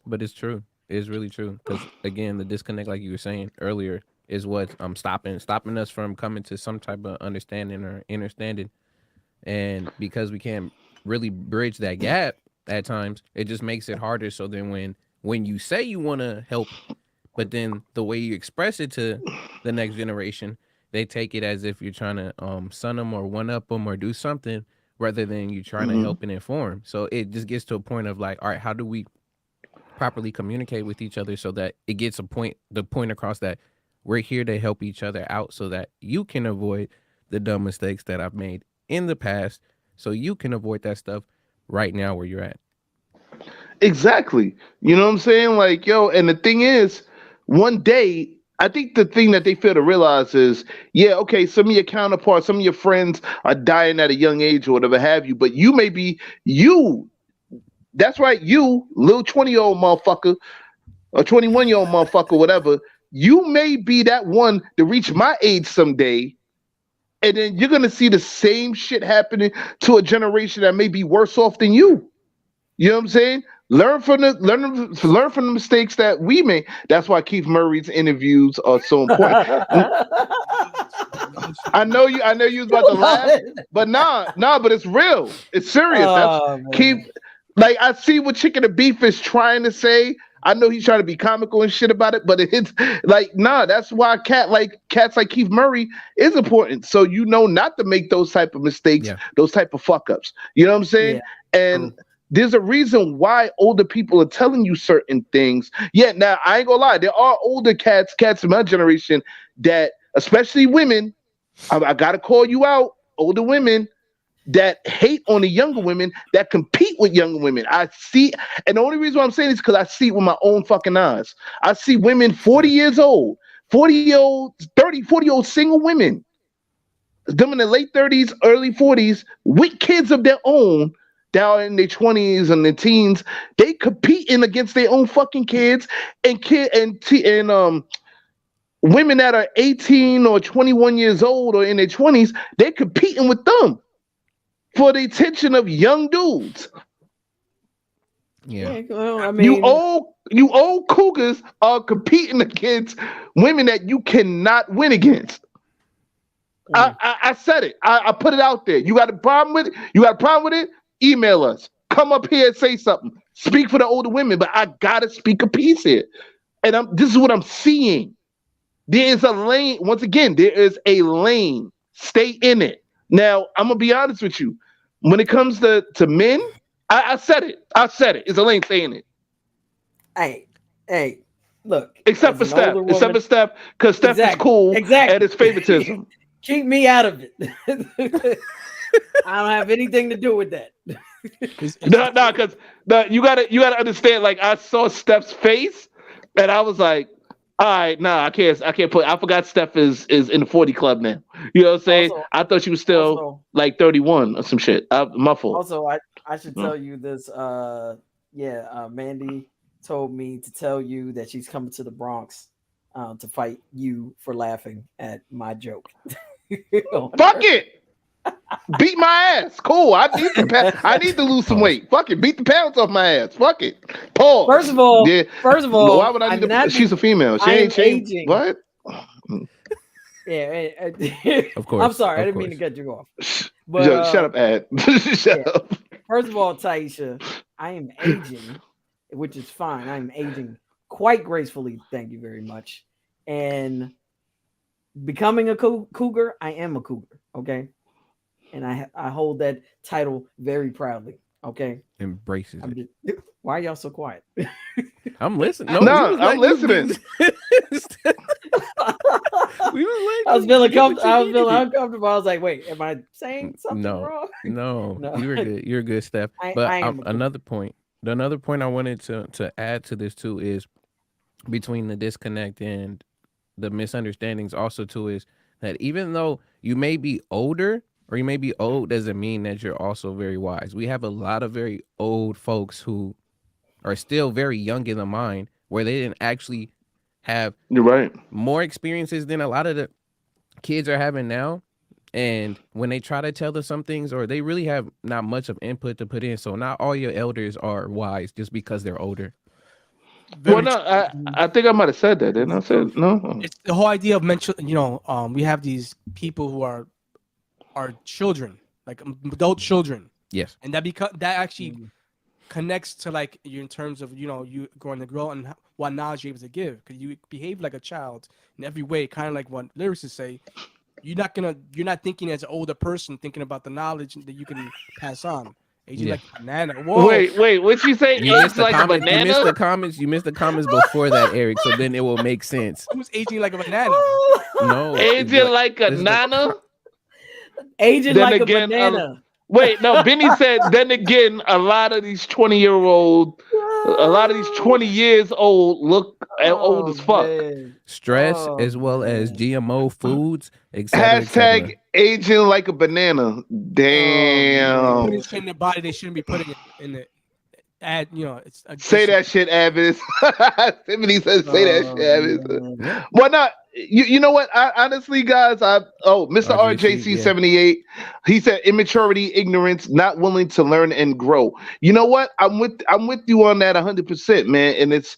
But it's true. It's really true. Because again, the disconnect, like you were saying earlier, is what stopping us from coming to some type of understanding or understanding. And because we can't really bridge that gap at times, it just makes it harder. So then when you say you want to help, but then the way you express it to the next generation they take it as if you're trying to son them or one up them or do something rather than you trying to help and inform. So it just gets to a point of like, all right, how do we properly communicate with each other so that it gets the point across that we're here to help each other out so that you can avoid the dumb mistakes that I've made in the past, so you can avoid that stuff right now where you're at. Exactly. You know what I'm saying? Like, yo, and the thing is, one day, I think the thing that they fail to realize is, yeah, okay, some of your counterparts, some of your friends are dying at a young age or whatever have you, but you may be, that's right, you, little 20-year-old motherfucker, or 21-year-old motherfucker, whatever, you may be that one to reach my age someday, and then you're going to see the same shit happening to a generation that may be worse off than you. You know what I'm saying? Learn from the mistakes that we made. That's why Keith Murray's interviews are so important. I know you was about to laugh, but but it's real. It's serious. That's Keith. Like, I see what Chicken the Beef is trying to say. I know he's trying to be comical and shit about it, but it's like, that's why cats like Keith Murray is important. So you know not to make those type of mistakes, those type of fuck ups. You know what I'm saying? Yeah. And there's a reason why older people are telling you certain things. Yeah, now I ain't gonna lie, there are older cats in my generation that, especially women, I gotta call you out, older women that hate on the younger women that compete with younger women. I see, and the only reason why I'm saying this is because I see it with my own fucking eyes. I see women 40 years old, 40-year-old, 30, 40-year-old single women, them in their late 30s, early 40s, with kids of their own, down in their 20s and their teens, they competing against their own fucking kids and women that are 18 or 21 years old or in their 20s, they're competing with them for the attention of young dudes. Yeah, well, I mean, you old cougars are competing against women that you cannot win against. I said it. I put it out there. You got a problem with it? Email us. Come up here and say something. Speak for the older women, but I gotta speak a piece here. And this is what I'm seeing. There is a lane. Once again, there is a lane. Stay in it. Now, I'm gonna be honest with you. When it comes to men, I said it. It's a lane. Stay in it. Hey, look. Except for Steph. Because Steph is cool at his favoritism. Keep me out of it. I don't have anything to do with that. No, because you gotta understand. Like, I saw Steph's face, and I was like, all right, I can't put. I forgot Steph is in the 40 club now. You know what I'm saying? Also, I thought she was still like 31 or some shit. My fault. Also, I should tell you this. Mandy told me to tell you that she's coming to the Bronx to fight you for laughing at my joke. Fuck it. Beat my ass. Cool. I need to lose some weight. Fuck it. Beat the pounds off my ass. Fuck it. Pause. First of all, why would I need to? She's a female. She ain't changing. What? Yeah. Of course. I'm sorry. I didn't mean to cut you off. But, shut up, Ad. Shut up. First of all, Taisha, I am aging, which is fine. I am aging quite gracefully. Thank you very much. And becoming a cougar, I am a cougar. Okay. And I hold that title very proudly. Okay. Embraces it. Why are y'all so quiet? I'm listening. I'm listening. I was feeling uncomfortable. I was like, wait, am I saying something wrong? No. You're good. You're good, Steph. Another point I wanted to add to this too is between the disconnect and the misunderstandings also too is that even though you may be older or you may be old doesn't mean that you're also very wise. We have a lot of very old folks who are still very young in the mind where they didn't actually have more experiences than a lot of the kids are having now. And when they try to tell us some things, or they really have not much of input to put in. So not all your elders are wise just because they're older. I think I might have said that. Didn't I say no? It's the whole idea of mental. We have these people who are children, like adult children. Yes, and that actually connects to like you in terms of you going to grow and what knowledge you're able to give because you behave like a child in every way, kind of like what lyricists say. you're not thinking as an older person, thinking about the knowledge that you can pass on. Aging like a banana. Whoa. Wait, what'd she say? You missed like a banana? You missed the comments. You missed the comments before that, Eric. So then it will make sense. Who's aging like a banana? No, aging like a nana. Aging like a banana. Wait, no. Benny said. Then again, a lot of these 20 years old look old as fuck. Man. Stress as well as GMO foods, etc. Hashtag aging like a banana. Damn. Putting shit in their body they shouldn't be putting it in the ad. It's say that shit, Avis. Timothy says say that shit, Avis. Why not? You know what? Honestly, guys, Mr. RJC 78, he said immaturity, ignorance, not willing to learn and grow. You know what? I'm with you on that 100%, man. And it's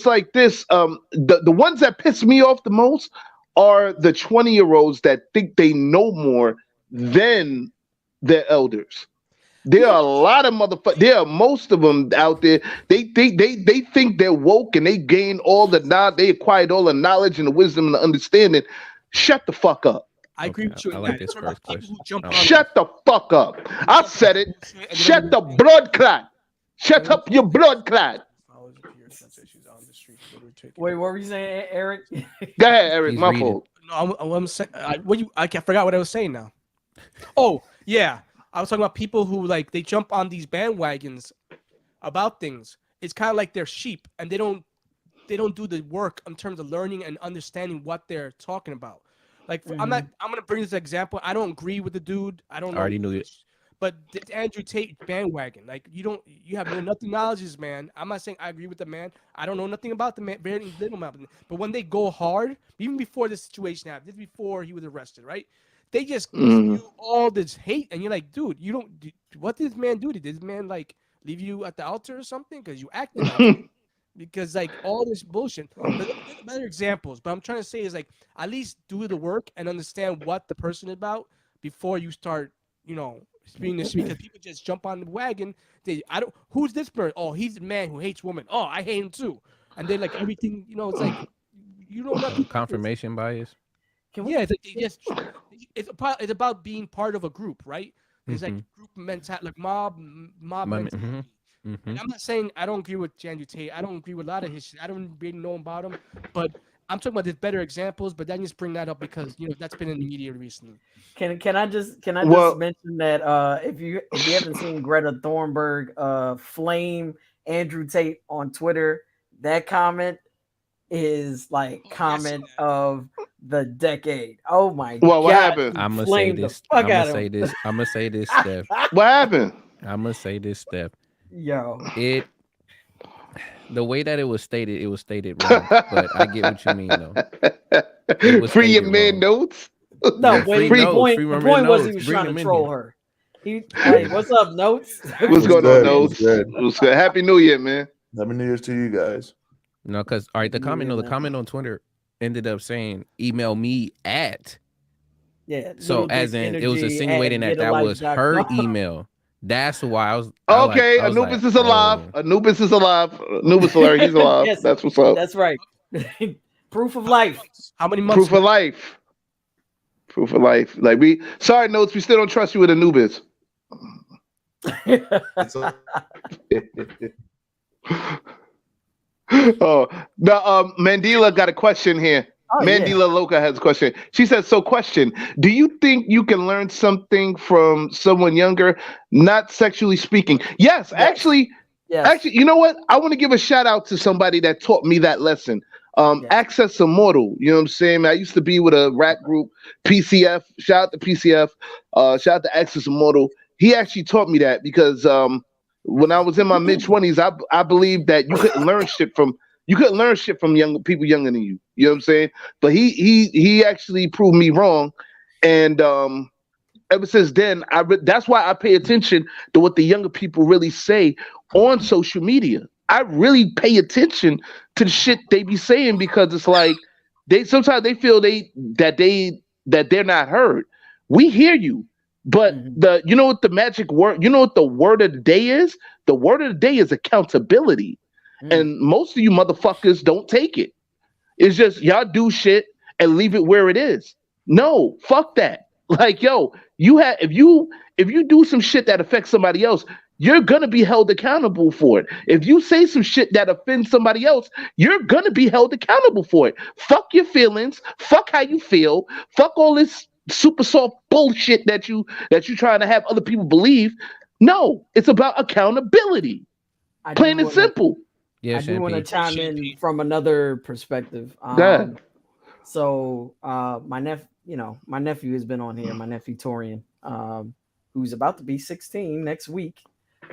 like this. The ones that piss me off the most are the 20-year-olds that think they know more than their elders. There are a lot of motherfuckers. There are most of them out there. They think they're woke and they gain all the they acquired all the knowledge and the wisdom and the understanding. Shut the fuck up. I agree with you. I like this first question. Shut the fuck up. I said it. Shut the blood clot. Shut up your blood clot. Wait, what were you saying, Eric? Go ahead, Eric. My fault. No, I'm saying. I forgot what I was saying now. Oh yeah. I was talking about people who they jump on these bandwagons about things. It's kind of like they're sheep and they don't do the work in terms of learning and understanding what they're talking about. I'm going to bring this example. I don't agree with the dude. I don't know. I already knew it. But the Andrew Tate bandwagon, you have nothing knowledge of this man. I'm not saying I agree with the man. I don't know nothing about the man, very little amount. But when they go hard, even before this situation happened, this is before he was arrested, right? They just give you all this hate, and you're like, dude, what did this man do? Did this man leave you at the altar or something? Because you acted like it. Because all this bullshit. Better examples, but I'm trying to say is at least do the work and understand what the person is about before you start, speaking this. Because people just jump on the wagon. Who's this person? Oh, he's the man who hates women. Oh, I hate him too. And then everything, it's you know nothing. Confirmation bias. It's about being part of a group, right? It's group mentality, mob mentality. And I'm not saying I don't agree with Andrew Tate. I don't agree with a lot of his shit. I don't really know about him, but I'm talking about there's better examples. But then just bring that up because that's been in the media recently. Can I just mention that if you haven't seen Greta Thunberg flame Andrew Tate on Twitter, that comment is comment of the decade. Oh my god! What happened? I'm gonna say this. Steph. What happened? I'm gonna say this, Steph. Yo, the way that it was stated wrong. But I get what you mean, though. Free your man notes. No, the point was he was trying to troll her. Hey, what's up, Notes? What's going on, Notes? What's good? Happy New Year, man. Happy New Year's to you guys. No, because the comment on Twitter ended up saying email me at. Yeah. So as in it was insinuating that was her email. That's why I was okay. Anubis is alive. Anubis is alive. Anubis alert. He's alive. Yes, that's what's up. That's right. Proof of life. How many months? Proof of life. Proof of life. Sorry, Notes. We still don't trust you with Anubis. Mandela got a question here. Mandela Loca has a question. She says, so question, do you think you can learn something from someone younger, not sexually speaking? Yes. Actually, you know what? I want to give a shout out to somebody that taught me that lesson. Access Immortal. You know what I'm saying? I used to be with a rap group, PCF. Shout out to PCF. Shout out to Access Immortal. He actually taught me that because when I was in my mid-20s, I believed that you couldn't learn shit from young people younger than you. You know what I'm saying? But he actually proved me wrong, and ever since then, that's why I pay attention to what the younger people really say on social media. I really pay attention to the shit they be saying because it's like sometimes they feel that they're not heard. We hear you. But you know what the magic word, you know what the word of the day is? The word of the day is accountability. And most of you motherfuckers don't take it. It's just y'all do shit and leave it where it is. No, fuck that. Like, yo, if you do some shit that affects somebody else, you're gonna be held accountable for it. If you say some shit that offends somebody else, you're gonna be held accountable for it. Fuck your feelings. Fuck how you feel. Fuck all this super soft bullshit that you trying to have other people believe. No, it's about accountability. Plain and simple. I do want to chime in from another perspective. So my nephew has been on here, my nephew Torian, who's about to be 16 next week.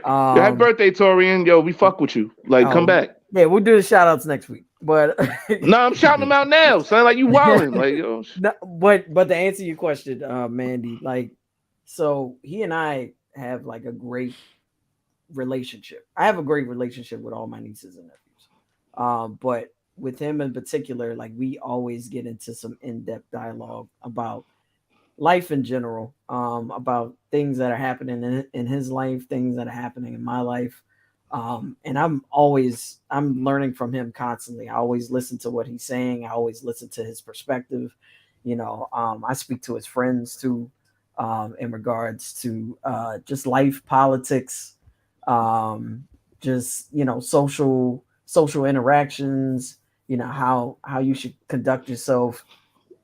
Happy birthday, Torian. Yo, we fuck with you. Like, come back. Yeah, we'll do the shout outs next week. But no, I'm shouting them out now. Sound like you wilding. Like, yo. No, but to answer your question, Mandy, like, so he and I have like a great relationship. I have a great relationship with all my nieces and nephews. But with him in particular, like, we always get into some in-depth dialogue about life in general, about things that are happening in his life, things that are happening in my life. And I'm learning from him constantly. I always listen to what he's saying. I always listen to his perspective. I speak to his friends too, in regards to just life, politics, just, social interactions, how you should conduct yourself,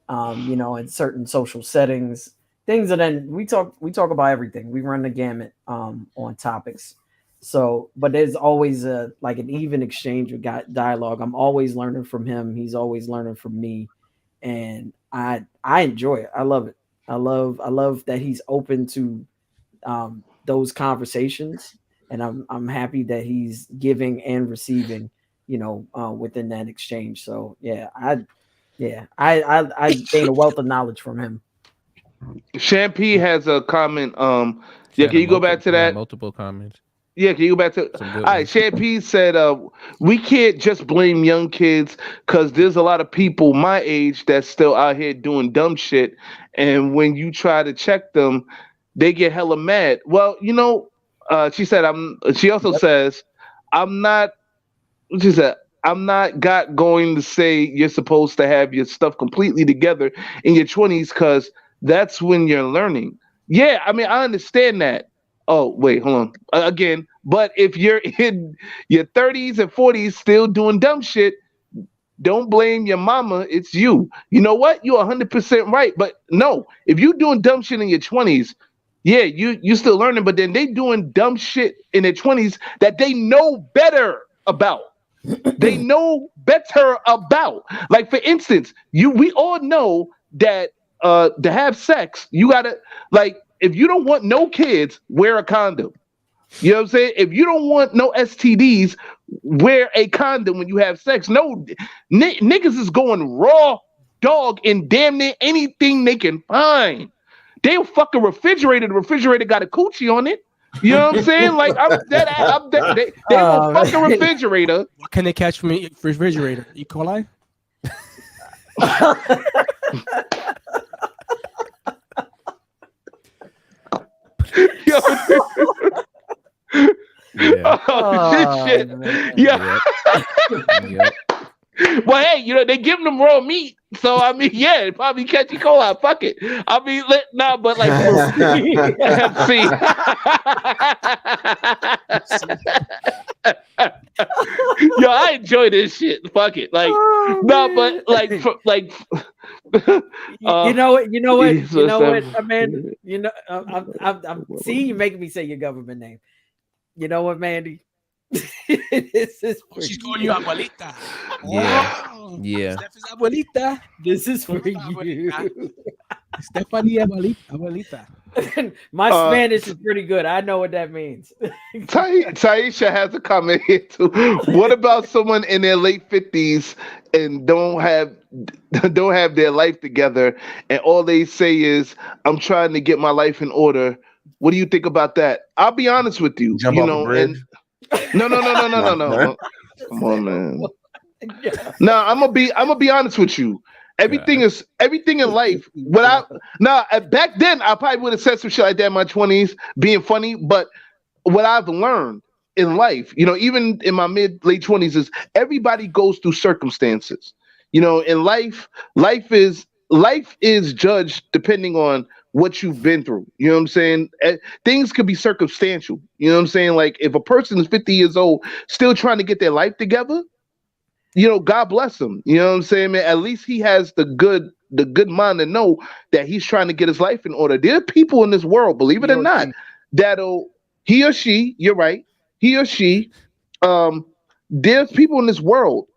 in certain social settings, things. And then we talk about everything. We run the gamut on topics. So, but there's always an even exchange of dialogue. I'm always learning from him. He's always learning from me. And I enjoy it. I love it. I love that he's open to those conversations. And I'm happy that he's giving and receiving, within that exchange. So I gain a wealth of knowledge from him. Shampy has a comment. Can you go back to that? Multiple comments. Yeah, can you go back to? All right, Shampy said, we can't just blame young kids because there's a lot of people my age that's still out here doing dumb shit, and when you try to check them, they get hella mad. Well, she said, She also says, I'm not going to say you're supposed to have your stuff completely together in your 20s because that's when you're learning. Yeah, I mean, I understand that. Oh, wait, hold on. Again, but if you're in your 30s and 40s still doing dumb shit, don't blame your mama. It's you. You know what? You're 100% right. But no, if you're doing dumb shit in your 20s, yeah, you still learning, but then they doing dumb shit in their 20s that they know better about. They know better about. Like, for instance, we all know that to have sex, you gotta, like, if you don't want no kids, wear a condom. You know what I'm saying? If you don't want no STDs, wear a condom when you have sex. No, niggas is going raw dog in damn near anything they can find. They'll fuck a refrigerator. The refrigerator got a coochie on it. You know what I'm saying? Like, they will fuck a refrigerator. What can they catch from a refrigerator? E. coli? Yo, yeah. Oh, shit. Yeah. Yep. Well, hey, they giving them raw meat, so I mean, yeah, it probably catch E. coli. Fuck it. I mean, but like, see. Yo, I enjoy this shit. Fuck it. Like, but like, you know what, Amanda. I'm see you making me say your government name. You know what, Mandy? She's calling you abuelita. Yeah. Oh, Yeah. Steph is abuelita. This is for you. Stephanie abuelita. My Spanish is pretty good. I know what that means. Taisha has a comment here too. What about someone in their late 50s and don't have their life together, and all they say is, "I'm trying to get my life in order." What do you think about that? I'll be honest with you. Jump off a bridge. No. Come on, man. No, I'm gonna be honest with you. Everything in life. Back then I probably would have said some shit like that in my 20s, being funny. But what I've learned in life, even in my late 20s, is everybody goes through circumstances. In life is life is judged depending on what you've been through. You know what I'm saying? Things could be circumstantial. You know what I'm saying? Like if a person is 50 years old still trying to get their life together, you know, God bless him. You know what I'm saying, man? At least he has the good mind to know that he's trying to get his life in order. There are people in this world, believe it or not, that'll he or she, you're right, he or she, there's people in this world,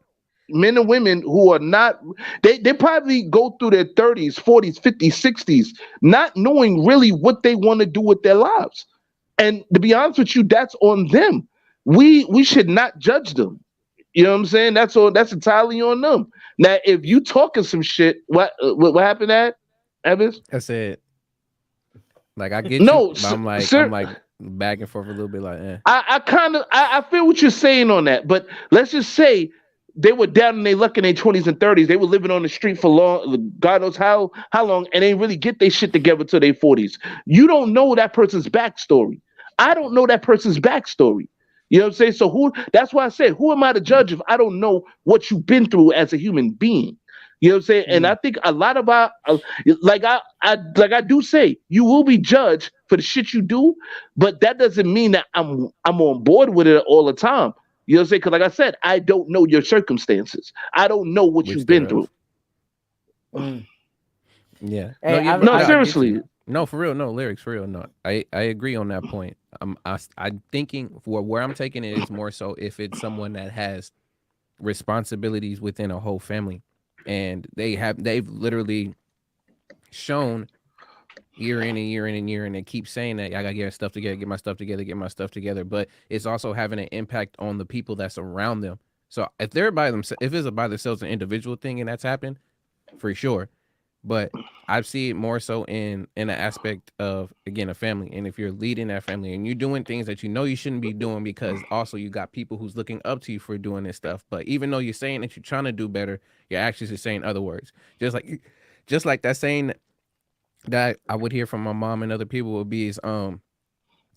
men and women who are not, they probably go through their 30s, 40s, 50s, 60s, not knowing really what they want to do with their lives. And to be honest with you, that's on them. We should not judge them. You know what I'm saying? That's entirely on them. Now, if you talking some shit, what happened at Evans? I said, like, I get no, you, but I'm like back and forth a little bit, like, I feel what you're saying on that, but let's just say they were down in their luck in their 20s and 30s. They were living on the street for long, God knows how long, and they didn't really get their shit together till their 40s. You don't know that person's backstory. I don't know that person's backstory. You know what I'm saying? So that's why I said, who am I to judge if I don't know what you've been through as a human being? You know what I'm saying? And I think a lot of like I do say, you will be judged for the shit you do, but that doesn't mean that I'm on board with it all the time. You know what I'm saying? Because like I said, I don't know your circumstances. I don't know what you've been through. Yeah. Hey, no, seriously. No, for real. No, lyrics, for real. No, I agree on that point. I'm thinking for where I'm taking it is more so if it's someone that has responsibilities within a whole family, and they've literally shown year in and year in and year, and they keep saying that I gotta get stuff together, get my stuff together. But it's also having an impact on the people that's around them. So if they're by themselves, if it's by themselves an individual thing, and that's happened for sure. But I see it more so in an aspect of, again, a family. And if you're leading that family and you're doing things that you know you shouldn't be doing, because also you got people who's looking up to you for doing this stuff. But even though you're saying that you're trying to do better, your actions are saying other words. Just like that saying that I would hear from my mom and other people would be is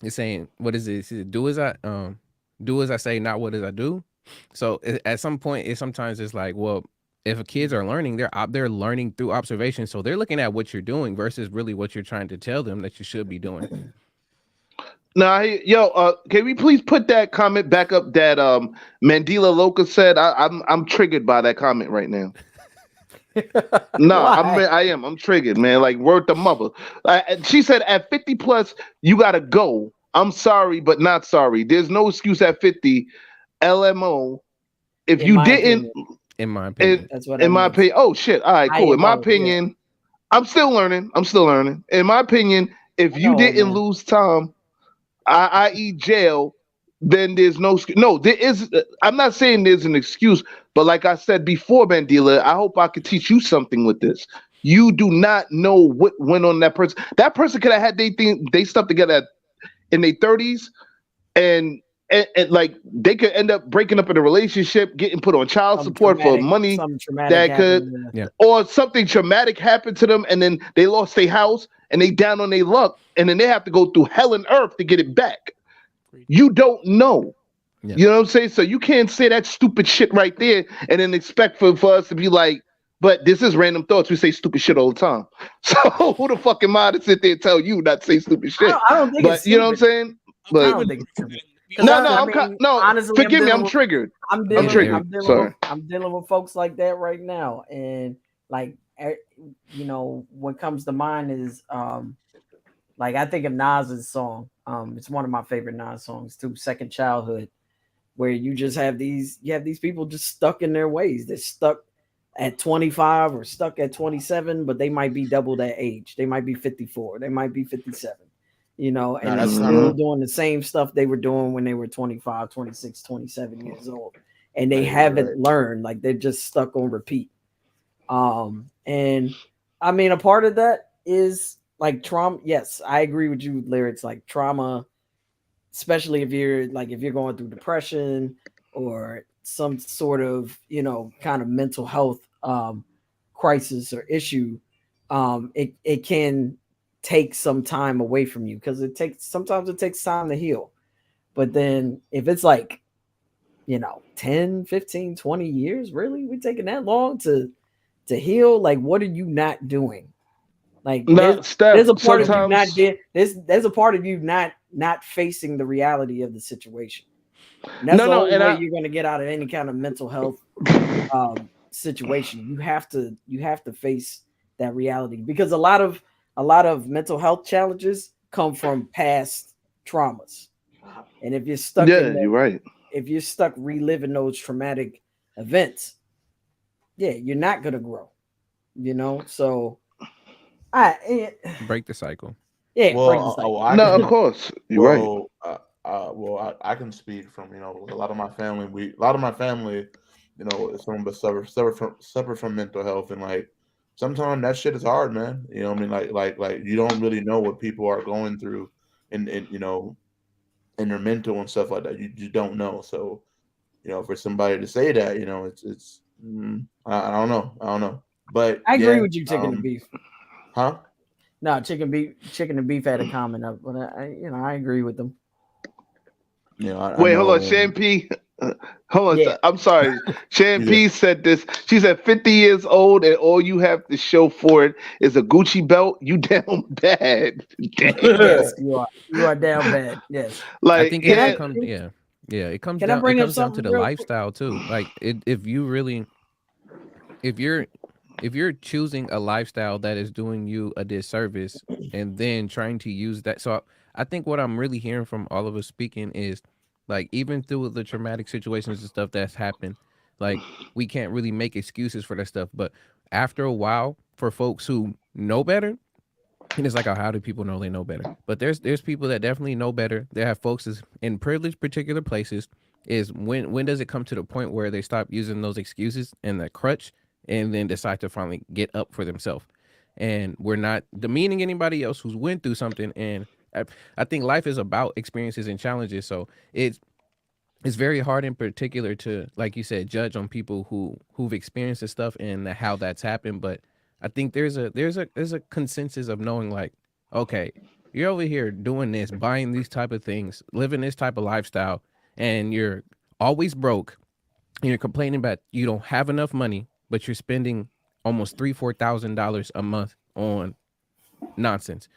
it's saying, what is it? It's, do as I say, not what as I do. So at some point, sometimes it's like, well, if kids are learning, they're learning through observation. So they're looking at what you're doing versus really what you're trying to tell them that you should be doing. Nah, can we please put that comment back up that Mandela Loca said? I'm triggered by that comment right now. No, I'm triggered, man. Like, word to mother. She said at 50 plus, you gotta go. I'm sorry, but not sorry. There's no excuse at 50. LMO. If you didn't. In my opinion, that's what. In my opinion, oh shit! All right, cool. In my opinion, I'm still learning. In my opinion, if you didn't lose time, i.e., jail, then there's no. No, there is. I'm not saying there's an excuse, but like I said before, Mandela, I hope I could teach you something with this. You do not know what went on that person. That person could have had they stuff together in their 30s, and like they could end up breaking up in a relationship, getting put on child support for money that could, or something traumatic happened to them, and then they lost their house and they down on their luck, and then they have to go through hell and earth to get it back. You don't know. Yeah. You know what I'm saying? So you can't say that stupid shit right there and then expect for us to be like, but this is Randumb Thoughtz. We say stupid shit all the time. So who the fuck am I to sit there and tell you not to say stupid shit? I don't think it's stupid. You know what I'm saying? But I don't think it's stupid. Honestly, forgive me. I'm triggered. I'm dealing with folks like that right now, and like, you know, what comes to mind is like I think of Nas's song. It's one of my favorite Nas songs too, Second Childhood, where you just have these people just stuck in their ways. They're stuck at 25 or stuck at 27, but they might be double that age. They might be 54. They might be 57. You know, and they're still doing the same stuff they were doing when they were 25, 26, 27 years old. And they haven't learned, like they're just stuck on repeat. And I mean, a part of that is like trauma. Yes, I agree with you, lyrics, like trauma, especially if you're going through depression or some sort of, you know, kind of mental health crisis or issue. It can take some time away from you because sometimes it takes time to heal. But then if it's like, you know, 10, 15, 20 years, really, we taking that long to to heal. Like, what are you not doing? Like, there's a part of you not get there's a part of you not facing the reality of the situation. And that's the only way you're going to get out of any kind of mental health situation. You have to face that reality, because a lot of mental health challenges come from past traumas. And if you're stuck you're right. If you're stuck reliving those traumatic events, you're not going to grow, so break the cycle. Yeah, break the cycle. Of course. You're right. I can speak from, a lot of my family, some of us suffer from mental health, and like sometimes that shit is hard, man. You know what I mean? Like you don't really know what people are going through in their mental and stuff like that. You don't know. So, for somebody to say that, it's I don't know. But I agree with you, Chicken and Beef. Huh? No, Chicken and Beef had a comment up, but I agree with them. Wait, hold on, Shan P. Hold on, I'm sorry. Shan P said this. She said 50 years old and all you have to show for it is a Gucci belt. You down bad. Yes, you are. You are down bad. Yes. Like, I think it comes down to the lifestyle too. Like, if you're choosing a lifestyle that is doing you a disservice and then trying to use that. So I think what I'm really hearing from all of us speaking is, like, even through the traumatic situations and stuff that's happened, like, we can't really make excuses for that stuff. But after a while, for folks who know better, and it's like, oh, how do people know they know better? But there's people that definitely know better. They have folks in privileged particular places. Is when does it come to the point where they stop using those excuses and that crutch, and then decide to finally get up for themselves? And we're not demeaning anybody else who's went through something. And I think life is about experiences and challenges. So it's very hard in particular to, like you said, judge on people who've experienced this stuff and how that's happened. But I think there's a consensus of knowing, like, okay, you're over here doing this, buying these type of things, living this type of lifestyle, and you're always broke, and you're complaining about you don't have enough money, but you're spending almost $3,000-$4,000 a month on nonsense.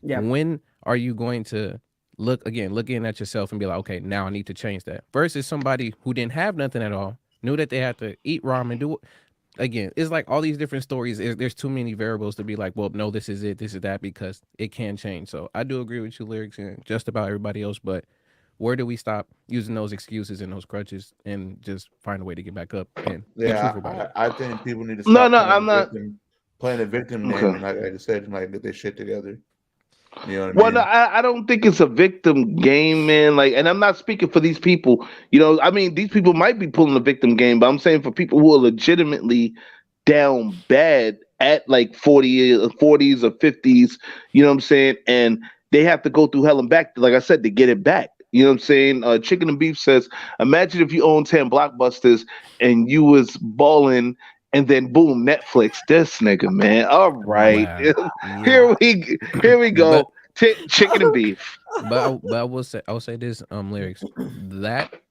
Yeah. When are you going to looking at yourself and be like, okay, now I need to change that? Versus somebody who didn't have nothing at all, knew that they had to eat ramen, do it. Again, it's like all these different stories. There's too many variables to be like, well, no, this is it, this is that, because it can change. So I do agree with you, Lyrics, and just about everybody else. But where do we stop using those excuses and those crutches and just find a way to get back up? And I think people need to stop playing a victim game, and like I said, and like get their shit together. You know what I mean? No, I don't think it's a victim game, man. Like, and I'm not speaking for these people. I mean, these people might be pulling a victim game, but I'm saying for people who are legitimately down bad at like 40s or 50s, you know what I'm saying? And they have to go through hell and back, like I said, to get it back. You know what I'm saying? Chicken and Beef says, imagine if you own 10 Blockbusters and you was balling, and then boom, Netflix. This nigga, man. All right, wow. Here we go. Chicken and Beef. But I'll say this, Lyrics, that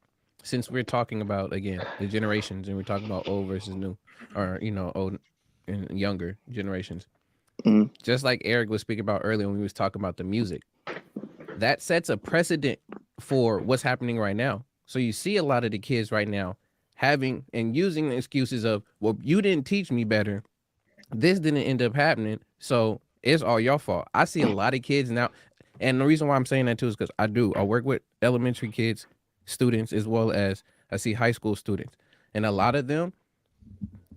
since we're talking about, again, the generations, and we're talking about old versus new, or old and younger generations, just like Eric was speaking about earlier when we was talking about the music, that sets a precedent for what's happening right now. So you see a lot of the kids right now having and using the excuses of, well, you didn't teach me better, this didn't end up happening, so it's all your fault. I see a lot of kids now, and the reason why I'm saying that too is because I work with elementary kids, students, as well as I see high school students, and a lot of them,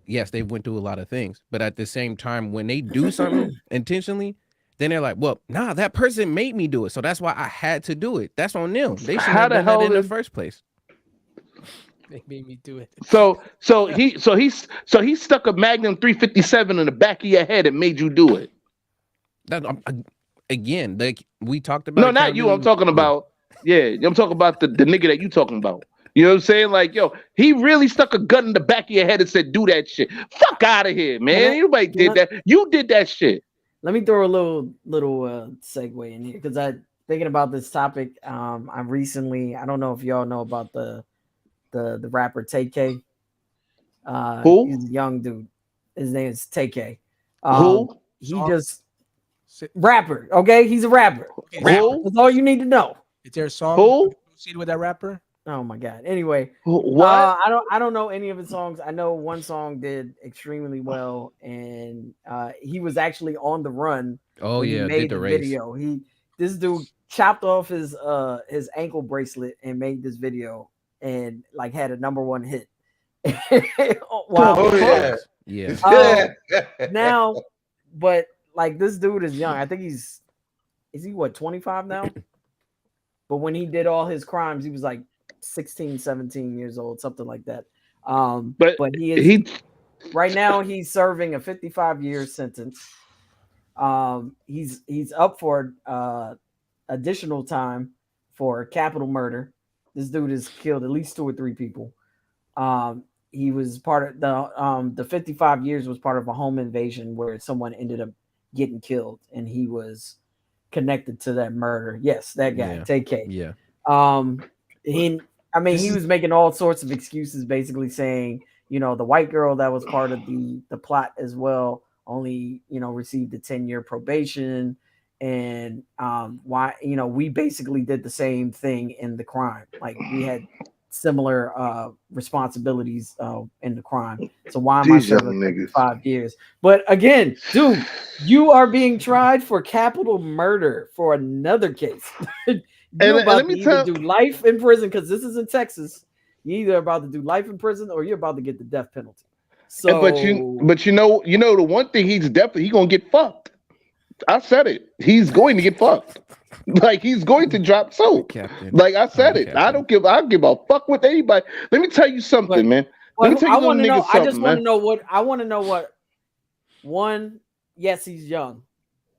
yes, they went through a lot of things, but at the same time, when they do something intentionally, then they're like, well, nah, that person made me do it, so that's why I had to do it. That's on them. They should have done that in the first place. They made me do it. So he stuck a Magnum 357 in the back of your head and made you do it. That again, like we talked about. No, not you. I'm talking about. Yeah, I'm talking about the nigga that you talking about. You know what I'm saying? Like, yo, he really stuck a gun in the back of your head and said, "Do that shit." Fuck out of here, man. Anybody did that? You did that shit. Let me throw a little segue in here, because I thinking about this topic. I recently, I don't know if y'all know about the rapper TK. Who? He's a young dude. His name is TK. Who? He just rapper. Okay, he's a rapper. Okay, Who? That's all you need to know. Is there a song Who? associated with that rapper? Oh my god. Anyway, What? I don't know any of his songs. I know one song did extremely well, and he was actually on the run. Oh yeah, he made did the the race. video. This dude chopped off his ankle bracelet and made this video, and like had a #1 hit. Wow. Oh Yeah. Now, but like this dude is young. I think is he what 25 now? But when he did all his crimes, he was like 16, 17 years old, something like that. But he right now he's serving a 55-year sentence. He's up for additional time for capital murder. This dude has killed at least 2 or 3 people. He was part of the 55 years was part of a home invasion where someone ended up getting killed, and he was connected to that murder. Yes, that guy, TK. Yeah. He was making all sorts of excuses, basically saying, the white girl that was part of the plot as well only, received a 10-year probation, and why, we basically did the same thing in the crime. Like we had similar responsibilities in the crime. So why am I serving 5 years? But again, dude, you are being tried for capital murder for another case. You're about to either do life in prison, because this is in Texas. You're either about to do life in prison or you're about to get the death penalty. So, but you know the one thing he's gonna get fucked. I said it. He's going to get fucked. Like he's going to drop soap. Like I said it. I don't give a fuck with anybody. Let me tell you something, man. Let me tell you something. I just want to know what I want to know. What one? Yes, he's young,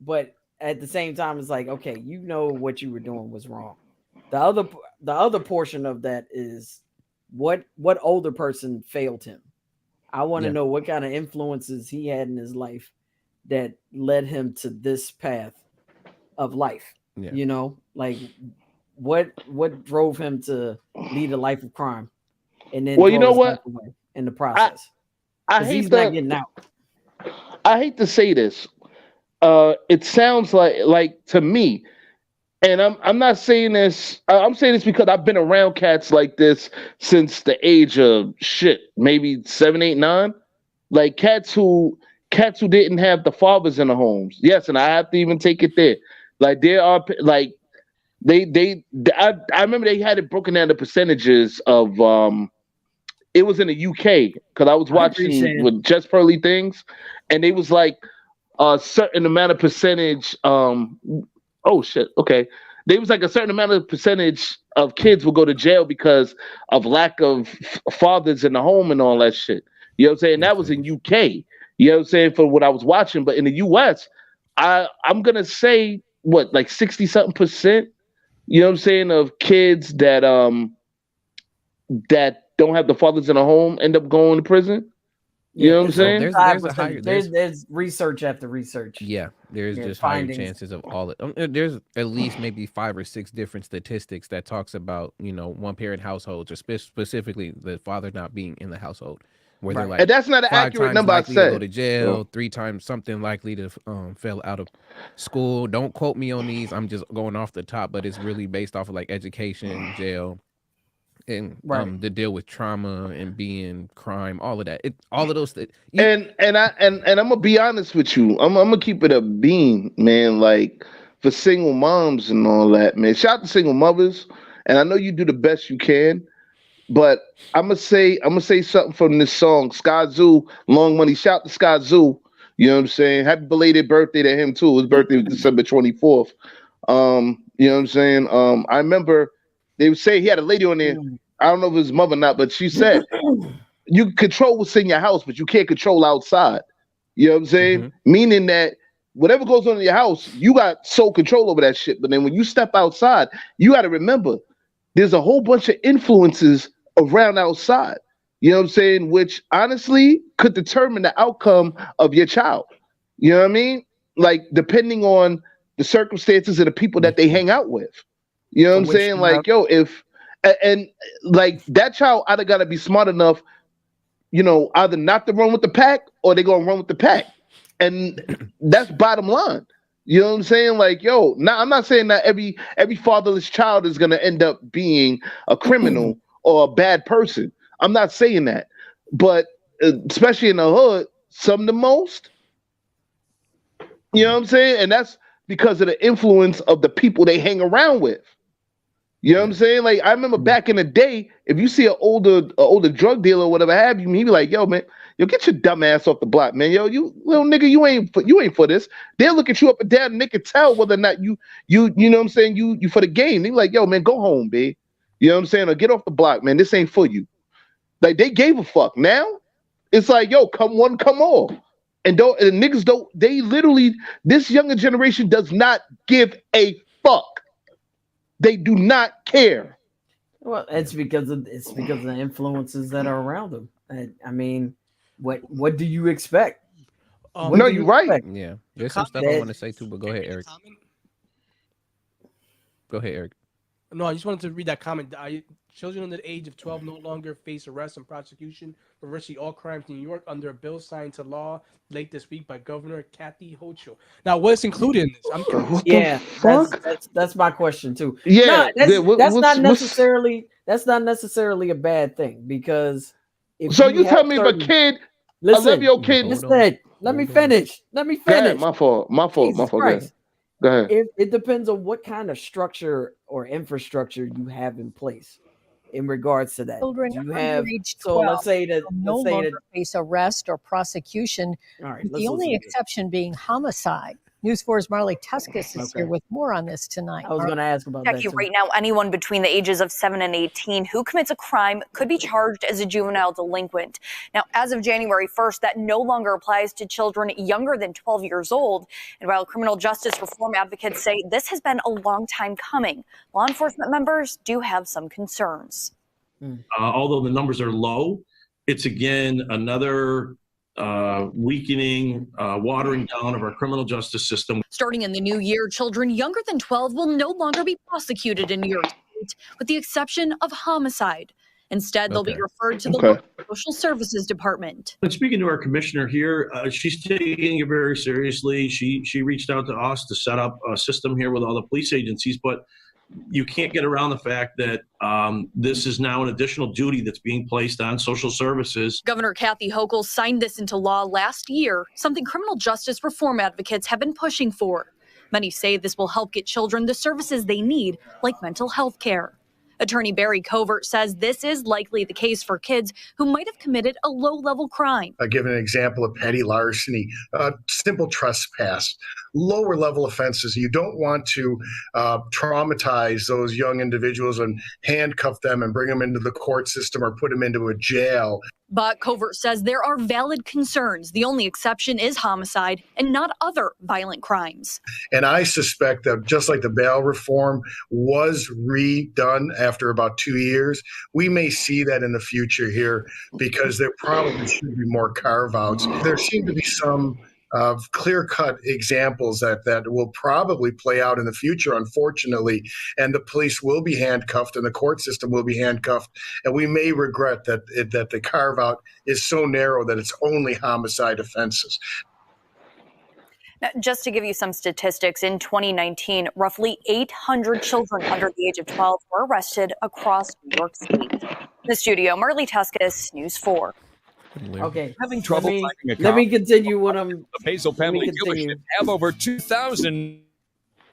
but at the same time, it's like, okay, what you were doing was wrong. The other portion of that is what older person failed him. I want to know what kind of influences he had in his life that led him to this path of life. Yeah. Like what drove him to lead a life of crime, and then you know what, in the process. I hate he's not getting out. I hate to say this. It sounds like to me, and I'm not saying this. I'm saying this because I've been around cats like this since the age of maybe 7, 8, 9. Like cats who didn't have the fathers in the homes. Yes, and I have to even take it there. Like there are like I remember they had it broken down the percentages of it was in the UK because I was watching with Just Pearly Things, and they was like a certain amount of percentage. They was like a certain amount of percentage of kids will go to jail because of lack of fathers in the home and all that shit. You know what I'm saying? That was in UK. You know what I'm saying? For what I was watching, but in the US, I'm gonna say like 60-something%. You know what I'm saying, of kids that don't have the fathers in the home end up going to prison. You know what I'm saying? There's research after research. Yeah, there's just findings. Higher chances of all it. There's at least maybe 5 or 6 different statistics that talks about one parent households, or specifically the father not being in the household. Where they're like, and that's not an accurate number. I said go to jail 3 times, something likely to fail out of school. Don't quote me on these. I'm just going off the top, but it's really based off of like education, jail, and the deal with trauma and being crime, all of that. All of those. And I'm gonna be honest with you. I'm gonna keep it a beam, man. Like for single moms and all that, man. Shout out to single mothers, and I know you do the best you can. But I'm gonna say something from this song, Sky Zoo, Long Money. Shout out to Sky Zoo. You know what I'm saying? Happy belated birthday to him too. His birthday was December 24th. You know what I'm saying? I remember they would say he had a lady on there. I don't know if it was his mother or not, but she said you can control what's in your house, but you can't control outside. You know what I'm saying? Mm-hmm. Meaning that whatever goes on in your house, you got sole control over that shit. But then when you step outside, you got to remember there's a whole bunch of influences around outside, you know what I'm saying, which honestly could determine the outcome of your child. You know what I mean? Like depending on the circumstances of the people that they hang out with. You know what I'm saying? Like, yo, if and like that child either gotta be smart enough either not to run with the pack or they're gonna run with the pack, and that's bottom line. You know what I'm saying? Like, now I'm not saying that every fatherless child is gonna end up being a criminal or a bad person. I'm not saying that, but especially in the hood, some of the most. You know what I'm saying? And that's because of the influence of the people they hang around with. You know what I'm saying? Like, I remember back in the day, if you see an older drug dealer or whatever have you, he'd be like, "Yo, man, get your dumb ass off the block, man. Yo, you little nigga, you ain't for this." They'll look at you up and down and they can tell whether or not you know what I'm saying, you for the game. They be like, "Yo, man, go home, babe." You know what I'm saying? Or get off the block, man. This ain't for you. Like, they gave a fuck. Now it's like, yo, come one, come all. And niggas don't, they literally, this younger generation does not give a fuck. They do not care. Well, it's because of the influences that are around them. I mean, what do you expect? No, you're right. Yeah, there's some stuff I want to say too, but go ahead, Eric. Go ahead, Eric. No, I just wanted to read that comment. Children under the age of 12 no longer face arrest and prosecution for virtually all crimes in New York under a bill signed to law late this week by Governor Kathy Hochul. Now, what's included in this? I'm curious. That's my question too. Yeah, that's not necessarily a bad thing, because so you tell me if a kid, listen, I love your kid. Listen, let me finish. Ahead, my fault. Go ahead. It depends on what kind of structure or infrastructure you have in place in regards to that. Children you have, age 12 so let's say that no longer face arrest or prosecution. All right, the only exception being homicide. News 4's Marley Tuskus is here with more on this tonight. I was going to ask about that too. Right now, anyone between the ages of 7 and 18 who commits a crime could be charged as a juvenile delinquent. Now, as of January 1st, that no longer applies to children younger than 12 years old. And while criminal justice reform advocates say this has been a long time coming, law enforcement members do have some concerns. Although the numbers are low, it's again another weakening, watering down of our criminal justice system. Starting in the new year, children younger than 12 will no longer be prosecuted in New York State, with the exception of homicide. Instead, they'll be referred to the local social services department. And speaking to our commissioner here, she's taking it very seriously. She reached out to us to set up a system here with all the police agencies, but you can't get around the fact that this is now an additional duty that's being placed on social services. Governor Kathy Hochul signed this into law last year, something criminal justice reform advocates have been pushing for. Many say this will help get children the services they need, like mental health care. Attorney Barry Covert says this is likely the case for kids who might have committed a low-level crime. I'll give an example of petty larceny, simple trespass, lower-level offenses. You don't want to traumatize those young individuals and handcuff them and bring them into the court system or put them into a jail. But Covert says there are valid concerns. The only exception is homicide and not other violent crimes. And I suspect that just like the bail reform was redone after about 2 years, we may see that in the future here, because there probably should be more carve-outs. There seem to be some clear-cut examples that will probably play out in the future, unfortunately, and the police will be handcuffed and the court system will be handcuffed, and we may regret that the carve-out is so narrow that it's only homicide offenses. Now, just to give you some statistics, in 2019, roughly 800 children under the age of 12 were arrested across New York State. In the studio, Marley Tuskus, News 4. Okay. Having trouble finding a let me continue what I'm. The Hazel family dealership have over 2,000.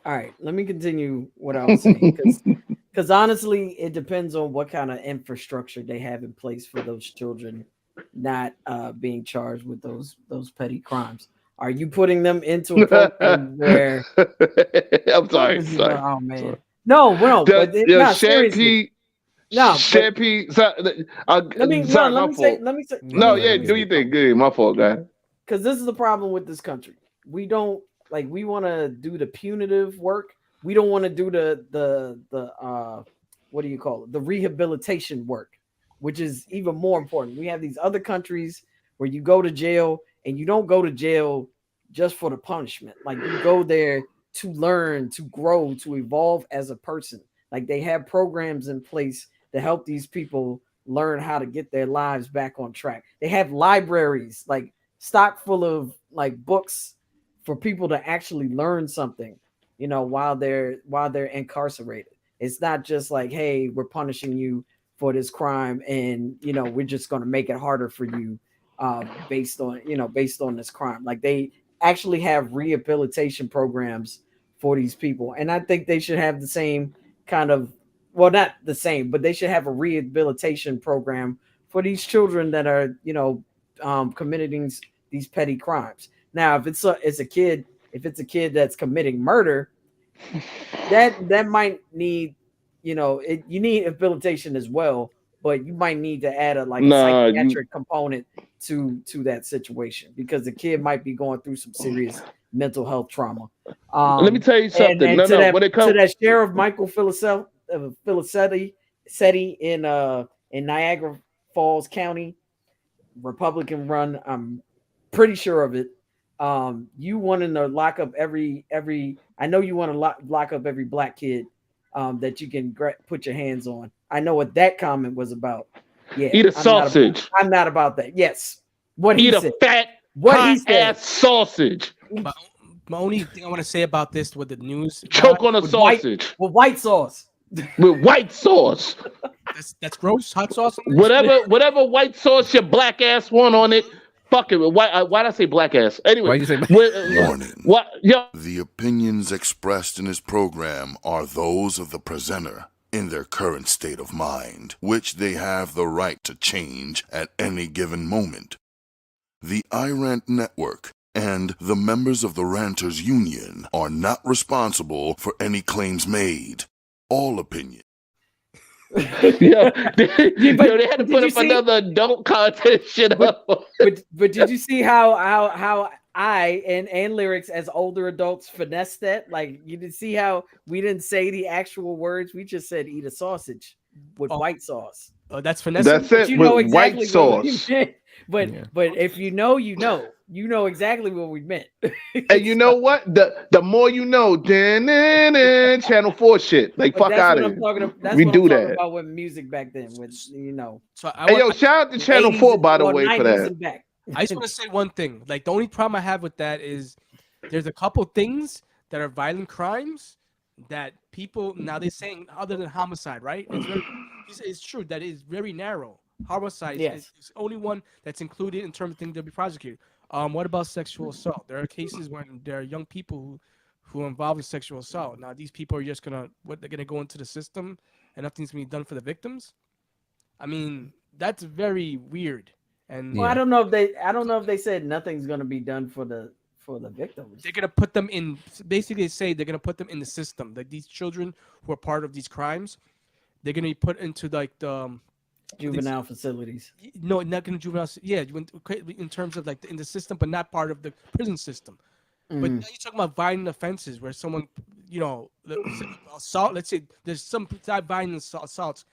All right, let me continue what I was saying, because honestly, it depends on what kind of infrastructure they have in place for those children not being charged with those petty crimes. Are you putting them into a program where? I'm sorry. Oh man, sorry. No, but not seriously. No, Chappie. Let me say. No, yeah, do you think? Good, my fault, guy. Because this is the problem with this country. We don't we want to do the punitive work. We don't want to do the what do you call it? The rehabilitation work, which is even more important. We have these other countries where you go to jail and you don't go to jail just for the punishment. Like, you go there to learn, to grow, to evolve as a person. Like, they have programs in place to help these people learn how to get their lives back on track. They have libraries, like stock full of like books for people to actually learn something, you know, while they're incarcerated. It's not just like, hey, we're punishing you for this crime, and you know, we're just going to make it harder for you based on this crime. Like, they actually have rehabilitation programs for these people, and I think they should have the same kind of, well, not the same, but they should have a rehabilitation program for these children that are, you know, committing these petty crimes. Now, if it's a kid that's committing murder, that might need, you know, you need rehabilitation as well, but you might need to add a psychiatric component to that situation, because the kid might be going through some serious mental health trauma. Let me tell you something. And to that Sheriff Michael Filicetti in Niagara Falls County, Republican run, I'm pretty sure of it. You wanting to lock up every I know you want to lock up every black kid that you can put your hands on. I know what that comment was about. Yeah, eat a sausage. I'm not about that. Yes, what he said. Eat a fat, hot-ass sausage. My only thing I want to say about this with the news, choke on a sausage with white sauce. With white sauce. That's gross. Hot sauce. Whatever white sauce your black ass want on it. Fuck it. Why'd I say black ass? Anyway. Why'd you say warning. What? Yo. The opinions expressed in this program are those of the presenter in their current state of mind, which they have the right to change at any given moment. The iRant Network and the members of the Ranters Union are not responsible for any claims made. All opinion. They had to put up another adult content shit up. But did you see how I and Lyrics as older adults finessed that? Like, you did see how we didn't say the actual words, we just said eat a sausage with white sauce. Oh, that's finesse. That's it. You know exactly white sauce. But if you know exactly what we meant. And you know what? The more you know, Channel 4 shit. Like, fuck out of here. We do that. About with music back then, with, you know. So shout out to Channel 4, by the way, for that. I just want to say one thing. Like, the only problem I have with that is there's a couple things that are violent crimes that people now they're saying other than homicide, right? It's true that is very narrow. Homicide is the only one that's included in terms of things to be prosecuted. What about sexual assault? There are cases when there are young people who are involved in sexual assault. Now, they're just they're gonna go into the system and nothing's gonna be done for the victims. I mean, that's very weird. And I don't know if they said nothing's gonna be done for the victims. They're gonna put them in. Basically, say they're gonna put them in the system. Like, these children who are part of these crimes, they're gonna be put into like the juvenile facilities. No, not gonna juvenile. Yeah, in terms of like in the system, but not part of the prison system. But now you're talking about violent offenses where someone, you know, assault. Let's say there's some violent assaults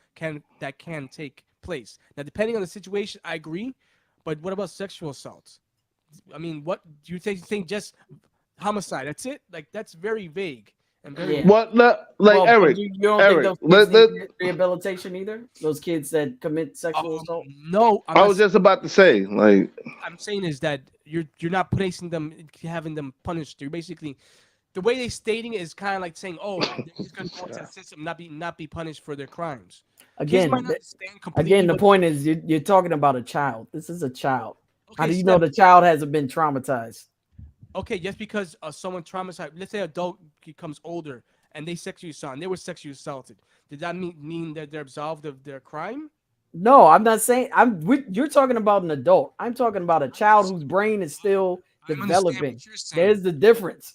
that can take place. Now, depending on the situation, I agree. But what about sexual assaults? I mean, what do you think? Just homicide? That's it? Like, that's very vague. What? Like, Eric, you don't think those kids need rehabilitation either? Those kids that commit sexual assault? No, I was just about to say, like, I'm saying is that you're not placing them, having them punished. You're basically, the way they're stating it is kind of like saying, oh, they're just going to go into the system, not be punished for their crimes. Again, the point is you're talking about a child. This is a child. Okay, how do you know the child hasn't been traumatized? Okay, just because someone traumatized, let's say an adult becomes older and they were sexually assaulted. Did that mean that they're absolved of their crime? No, I'm not saying. You're talking about an adult. I'm talking about a child whose brain is still developing. There's the difference.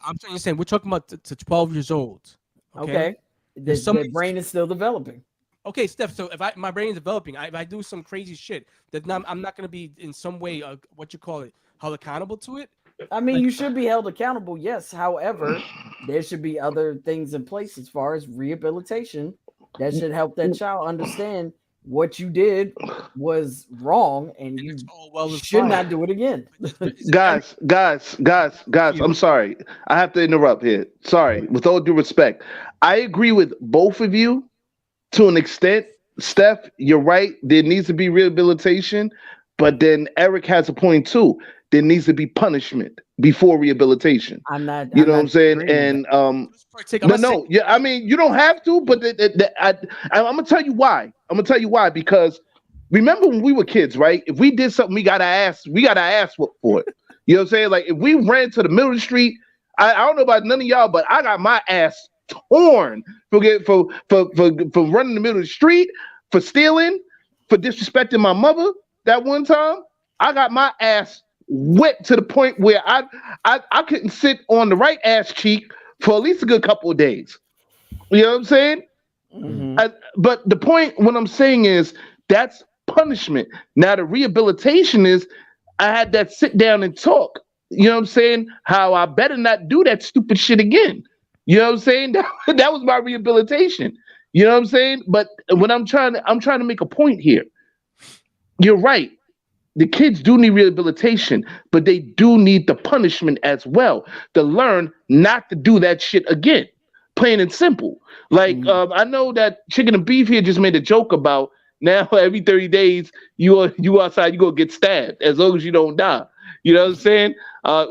I'm saying we're talking about to 12 years old. Okay. The brain is still developing. Okay, Steph. So if my brain is developing, if I do some crazy shit, I'm not going to be in some way held accountable to it. I mean, you should be held accountable, yes. However, there should be other things in place as far as rehabilitation that should help that child understand what you did was wrong and you should not do it again. Guys, I'm sorry. I have to interrupt here. Sorry. With all due respect, I agree with both of you to an extent. Steph, you're right. There needs to be rehabilitation, but then Eric has a point too. There needs to be punishment before rehabilitation. I'm not. You know what I'm saying? And no, yeah. I mean, you don't have to, but I'm gonna tell you why. I'm gonna tell you why, because remember when we were kids, right? If we did something, we got to ask what for it. You know what I'm saying? Like if we ran to the middle of the street, I don't know about none of y'all, but I got my ass torn for running in the middle of the street, for stealing, for disrespecting my mother. That one time, I got my ass whipped to the point where I couldn't sit on the right ass cheek for at least a good couple of days. You know what I'm saying? Mm-hmm. But the point, what I'm saying is that's punishment. Now the rehabilitation is I had that sit down and talk. You know what I'm saying? How I better not do that stupid shit again. You know what I'm saying? That was my rehabilitation. You know what I'm saying? But when I'm trying to make a point here. You're right. The kids do need rehabilitation, but they do need the punishment as well to learn not to do that shit again. Plain and simple. Like I know that Chicken and Beef here just made a joke about now every 30 days you outside, you gonna get stabbed as long as you don't die. You know what I'm saying?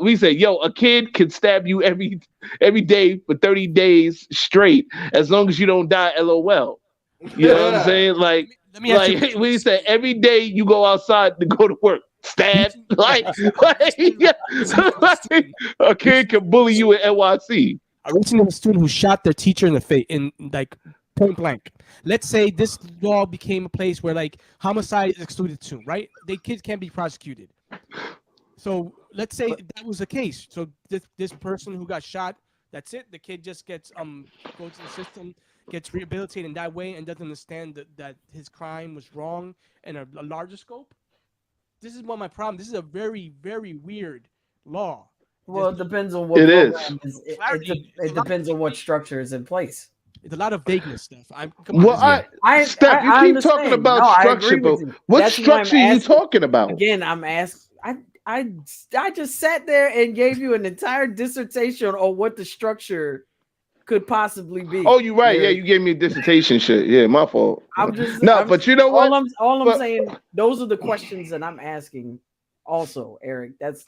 We say, yo, a kid can stab you every day for 30 days straight as long as you don't die. LOL. You know what I'm saying? Like we say every day you go outside to go to work, stab. like a kid can bully you at NYC. I recently had a student who shot their teacher in the face, in like point blank. Let's say this law became a place where like homicide is excluded too, right? The kids can't be prosecuted. So let's say that was the case. So this person who got shot, that's it. The kid just gets goes to the system, gets rehabilitated in that way, and doesn't understand that his crime was wrong in a larger scope. This is one of my problems. This is a very, very weird law. Well, it depends on what it is. It depends on what structure is in place. It's a lot of vagueness stuff. Steph, you keep talking about structure, but what structure are you talking about? Again, I'm asking. I just sat there and gave you an entire dissertation on what the structure could possibly be. Oh, you're right. Yeah, you gave me a dissertation shit. Yeah, my fault. But you know what? All I'm saying, those are the questions that I'm asking. Also, Eric, that's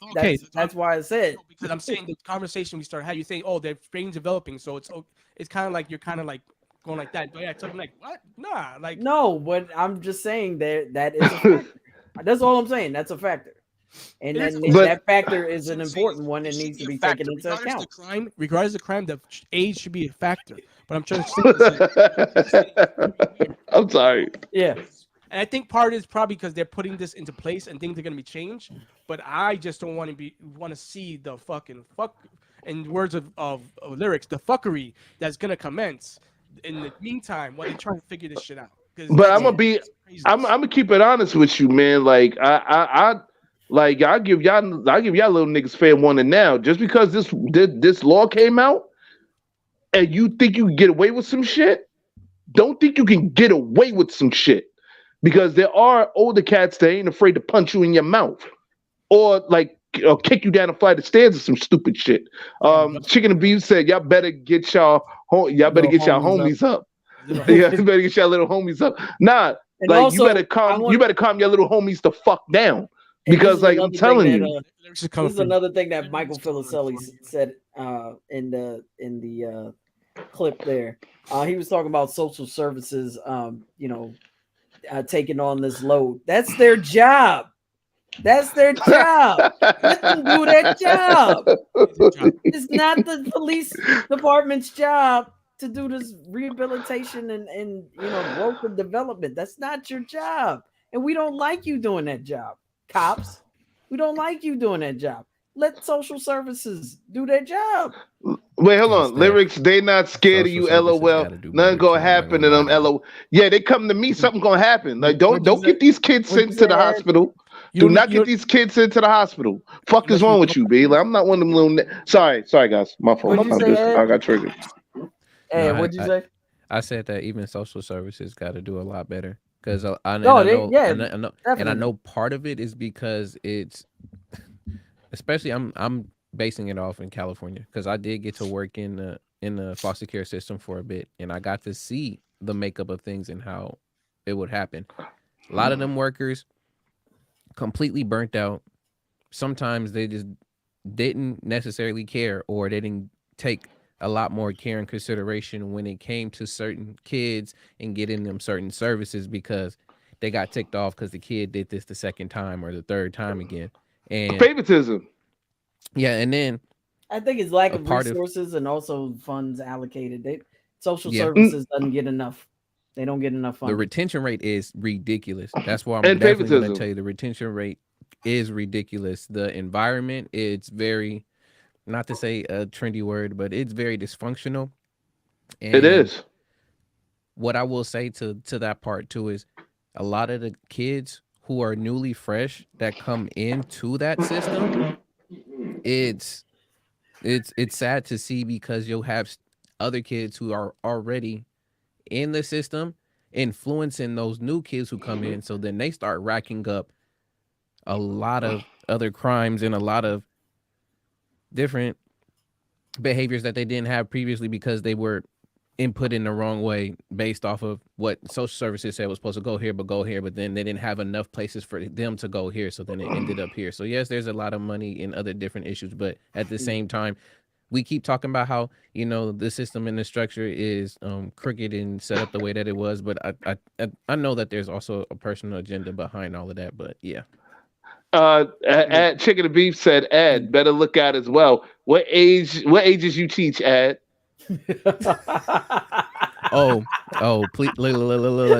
why I said, because I'm saying the conversation we started. How you say, oh, their brain's developing, so it's kind of like you're kind of like going like that. But yeah, something like what? Nah, like no. But I'm just saying that is a factor. That's all I'm saying. That's a factor. And then that factor is an important one that needs to be taken into account. Regardless of the crime, the age should be a factor. But I'm trying to say I'm sorry. Yeah. And I think part is probably because they're putting this into place and things are going to be changed. But I just don't want to see the fucking fuck, in words of lyrics, the fuckery that's going to commence in the meantime while they're trying to figure this shit out. But I'm gonna keep it honest with you, man. Like I give y'all little niggas fair warning now. Just because this law came out and you think you can get away with some shit, don't think you can get away with some shit. Because there are older cats that ain't afraid to punch you in your mouth or kick you down a flight of stairs or some stupid shit. Chicken and Beef said y'all better get y'all homies up. Yeah, you better get y'all little homies up. Nah, and like also, you better calm your little homies the fuck down. Because like I'm telling you, this is another thing that Michael Filicelli said in the clip there. He was talking about social services, taking on this load. That's their job. Let them do their job. It's not the police department's job to do this rehabilitation and growth and development. That's not your job. And we don't like you doing that job. Cops, we don't like you doing that job. Let social services do their job. Wait, hold on. Lyrics, they not scared of you, LOL. Nothing gonna happen to them, LOL. Yeah, they come to me, something gonna happen. Like, don't get these kids sent to the hospital. Do not get these kids sent to the hospital. Fuck is wrong with you, B? Like, I'm not one of them little. Sorry, guys. My fault. I got triggered. Hey, what'd you say? I said that even social services got to do a lot better because I know part of it is because it's, especially I'm basing it off in California because I did get to work in the foster care system for a bit and I got to see the makeup of things and how it would happen. A lot of them workers completely burnt out. Sometimes they just didn't necessarily care, or they didn't take a lot more care and consideration when it came to certain kids and getting them certain services, because they got ticked off because the kid did this the second time or the third time again. And favoritism. Yeah, and then I think it's lack of resources and also funds allocated. Social services doesn't get enough. They don't get enough funding. The retention rate is ridiculous. That's why I'm definitely going to tell you the retention rate is ridiculous. The environment, it's very, not to say a trendy word, but it's very dysfunctional. And it is. What I will say to that part too is a lot of the kids who are newly fresh that come into that system, it's sad to see, because you'll have other kids who are already in the system influencing those new kids who come in. So then they start racking up a lot of other crimes and a lot of different behaviors that they didn't have previously, because they were input in the wrong way based off of what social services said was supposed to go here, but then they didn't have enough places for them to go here. So then it ended up here. So yes, there's a lot of money in other different issues, but at the same time, we keep talking about how, the system and the structure is crooked and set up the way that it was. But I know that there's also a personal agenda behind all of that. But yeah. Chicken and Beef said, Ed, better look at as well. What ages you teach, Ed? Oh, please, look,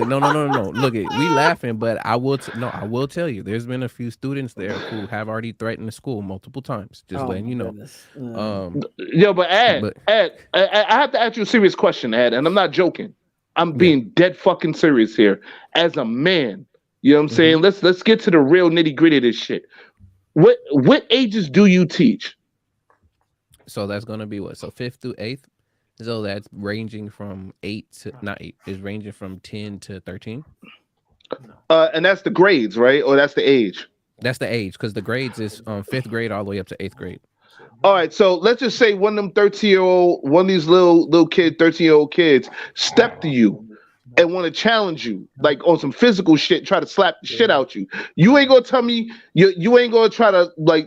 no. Look, we laughing, but I will tell you, there's been a few students there who have already threatened the school multiple times. Just letting you know. But Ed, I have to ask you a serious question, Ed, and I'm not joking. I'm being dead fucking serious here. As a man, you know what I'm saying? Let's get to the real nitty gritty of this shit. What ages do you teach? So that's gonna be what? So 5th through 8th. So that's ranging from 8 to not 8. Is ranging from 10 to 13. And that's the grades, right? Or that's the age? That's the age, because the grades is 5th grade all the way up to 8th grade. All right, so let's just say one of them 13-year-old, one of these little kid, 13-year-old kids, step to you and want to challenge you, like on some physical shit, try to slap the shit out you. You ain't gonna tell me you ain't gonna try to you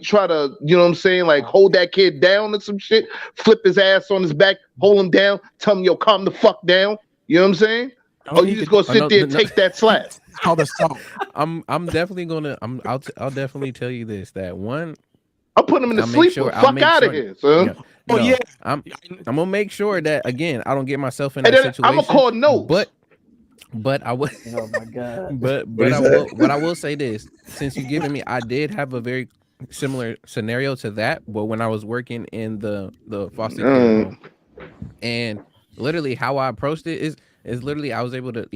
know what I'm saying, like hold that kid down or some shit, flip his ass on his back, hold him down, tell him yo calm the fuck down. You know what I'm saying? Or you just gonna sit there and take that slap? It's called assault. I'm definitely gonna I'll definitely tell you this, that one. I'll put him in the sleeper. Fuck out of here, son. I'm gonna make sure that, again, I don't get myself in that situation. I'm gonna call no. But I will. Oh my god. But I will say this: since you're giving me, I did have a very similar scenario to that, but when I was working in the foster care home, and literally how I approached it is literally I was able to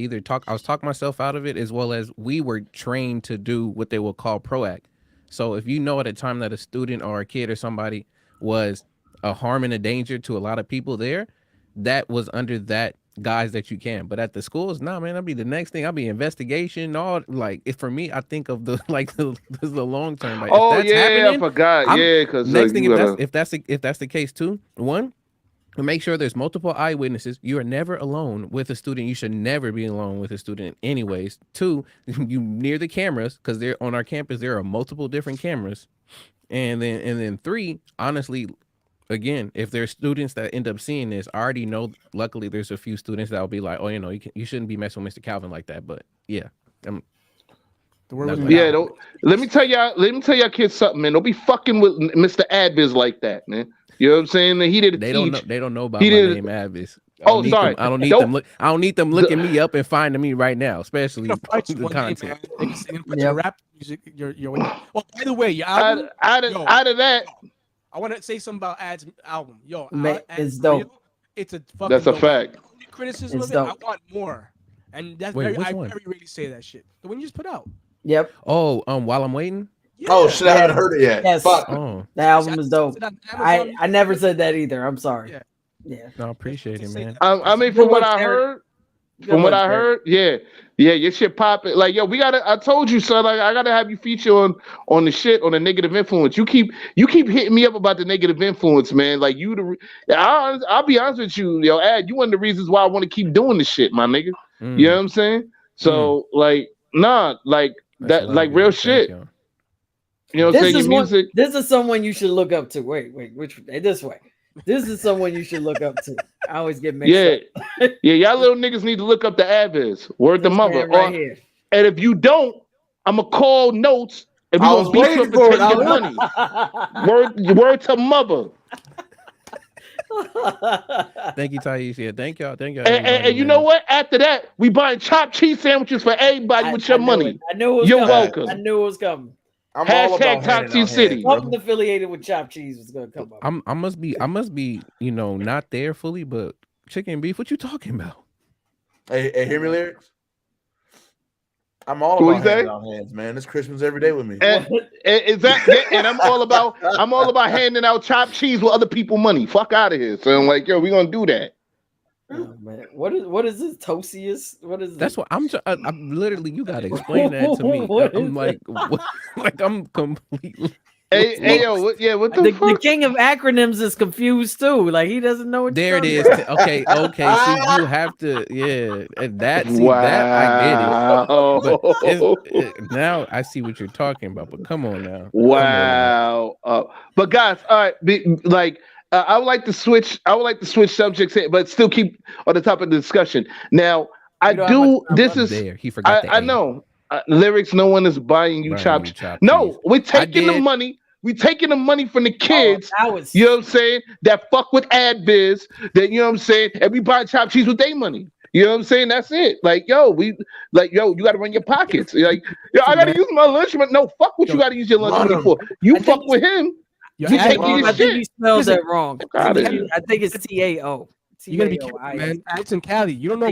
I was talking myself out of it, as well as we were trained to do what they will call proact. So if you know at a time that a student or a kid or somebody was a harm and a danger to a lot of people there, that was under that guys that you can. But at the schools, nah, man, that'll be the next thing. I'll be investigation, all like for me, I think of the long term. Like, I forgot. Because next thing, if that's the case too, one, make sure there's multiple eyewitnesses. You are never alone with a student. You should never be alone with a student anyways. Two, you near the cameras, because they're on our campus, there are multiple different cameras. And then three, honestly, again, if there's students that end up seeing this, I already know, luckily there's a few students that will be like, oh, you shouldn't be messing with Mr. Calvin like that. But yeah. Let me tell y'all kids something, man. Don't be fucking with Mr. Adviz like that, man. You know what I'm saying? They don't know about my name, Adviz. Sorry. I don't need them looking me up and finding me right now, especially the content. Your rap music, well, by the way, your album, out of that, I want to say something about Ad's album. It's dope. It's a fucking That's a fact. Criticism of it, I want more. And that's I very rarely say that shit. The one you just put out. Yep. Oh, while I'm waiting. Yeah. Oh shit, I haven't heard it yet. Yes. Fuck. Oh. The album is dope. I never said that either. I'm sorry. Yeah. No, I appreciate it, man. I mean, from what I heard, yeah, your shit popping. Like, yo, I told you, son, like, I gotta have you feature on the shit, on the negative influence. You keep hitting me up about the negative influence, man. Like, I'll be honest with you, yo, Ad, you one of the reasons why I want to keep doing this shit, my nigga. You know what I'm saying? So like, nah, like that, like real shit. You know what I'm saying? Your music. This is someone you should look up to. Wait, which this way? This is someone you should look up to. I always get mixed up. Yeah, y'all little niggas need to look up the Aviz. Word to mother. Right here. And if you don't, I'ma call notes and we gonna beat you up and take your money. Word to mother. Thank you, Thais. Yeah, thank y'all. And you know what? After that, we buying chopped cheese sandwiches for everybody with your money. I knew it was You're coming. welcome. I knew it was coming. Hashtag Toxic City. Something affiliated with chopped cheese was gonna come up. I must be, you know, not there fully, but chicken and beef. What you talking about? Hey, hear me lyrics. I'm all about handing out hands, man. It's Christmas every day with me. And I'm all about handing out chopped cheese with other people money. Fuck out of here. So I'm like, yo, we gonna do that. Oh, man. What is this Tostius? What is that's what I'm literally, you gotta explain that to me. I'm like, like I'm completely Hey, yo, what the fuck? The king of acronyms is confused too. Like he doesn't know what there it is. Okay. See, you have to, and that I get it. But now I see what you're talking about. But come on now. Wow. But guys, all right, I would like to switch. Subjects here, but still keep on the top of the discussion. Now, He forgot. I know lyrics. No one is buying you chopped. No, we're taking the money. We taking the money from the kids. You know what I'm saying? That fuck with ad biz. That, you know what I'm saying? And we buy chopped cheese with their money. You know what I'm saying? That's it. Like, yo, you got to run your pockets. Like, yo, I got to use my lunch money. No, fuck what you got to use your lunch money for. You fuck with him. You taking his I shit. think you spelled that wrong. I think it's TAO. You gotta be careful, man. It's in Cali. You don't know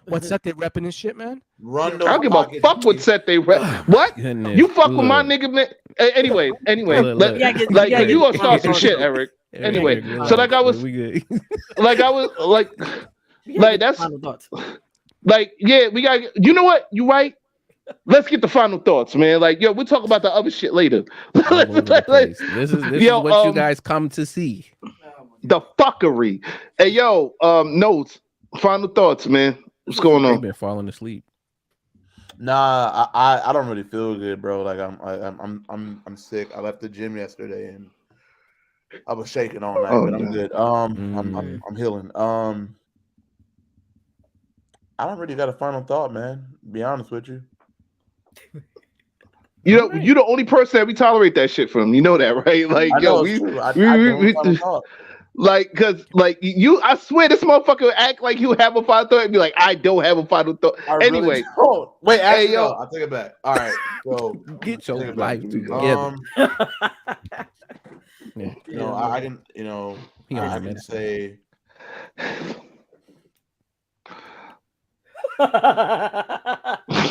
what set they repping this shit, man. I don't give a fuck what set they rep. What? You fuck with my nigga, man. Anyway, you gonna start some shit, Eric. Anyway, so like I was that's like, yeah, we got. You know what? You right. Let's get the final thoughts, man. Like, yo, we'll talk about the other shit later. This is what you guys come to see. The fuckery. Hey, yo, notes. Final thoughts, man. What's going on? I've been falling asleep. Nah, I don't really feel good, bro. Like I'm sick. I left the gym yesterday and I was shaking all night, but I'm good. I'm healing. I don't really got a final thought, man. To be honest with you. You know, you're the only person that we tolerate that shit from. You know that, right? Like, like, cause like you, I swear this motherfucker would act like he would have a final thought and be like, I don't have a final thought. Anyway, wait, actually, no, I'll take it back. All right, so get your life together. You know, I can, you know, I can say.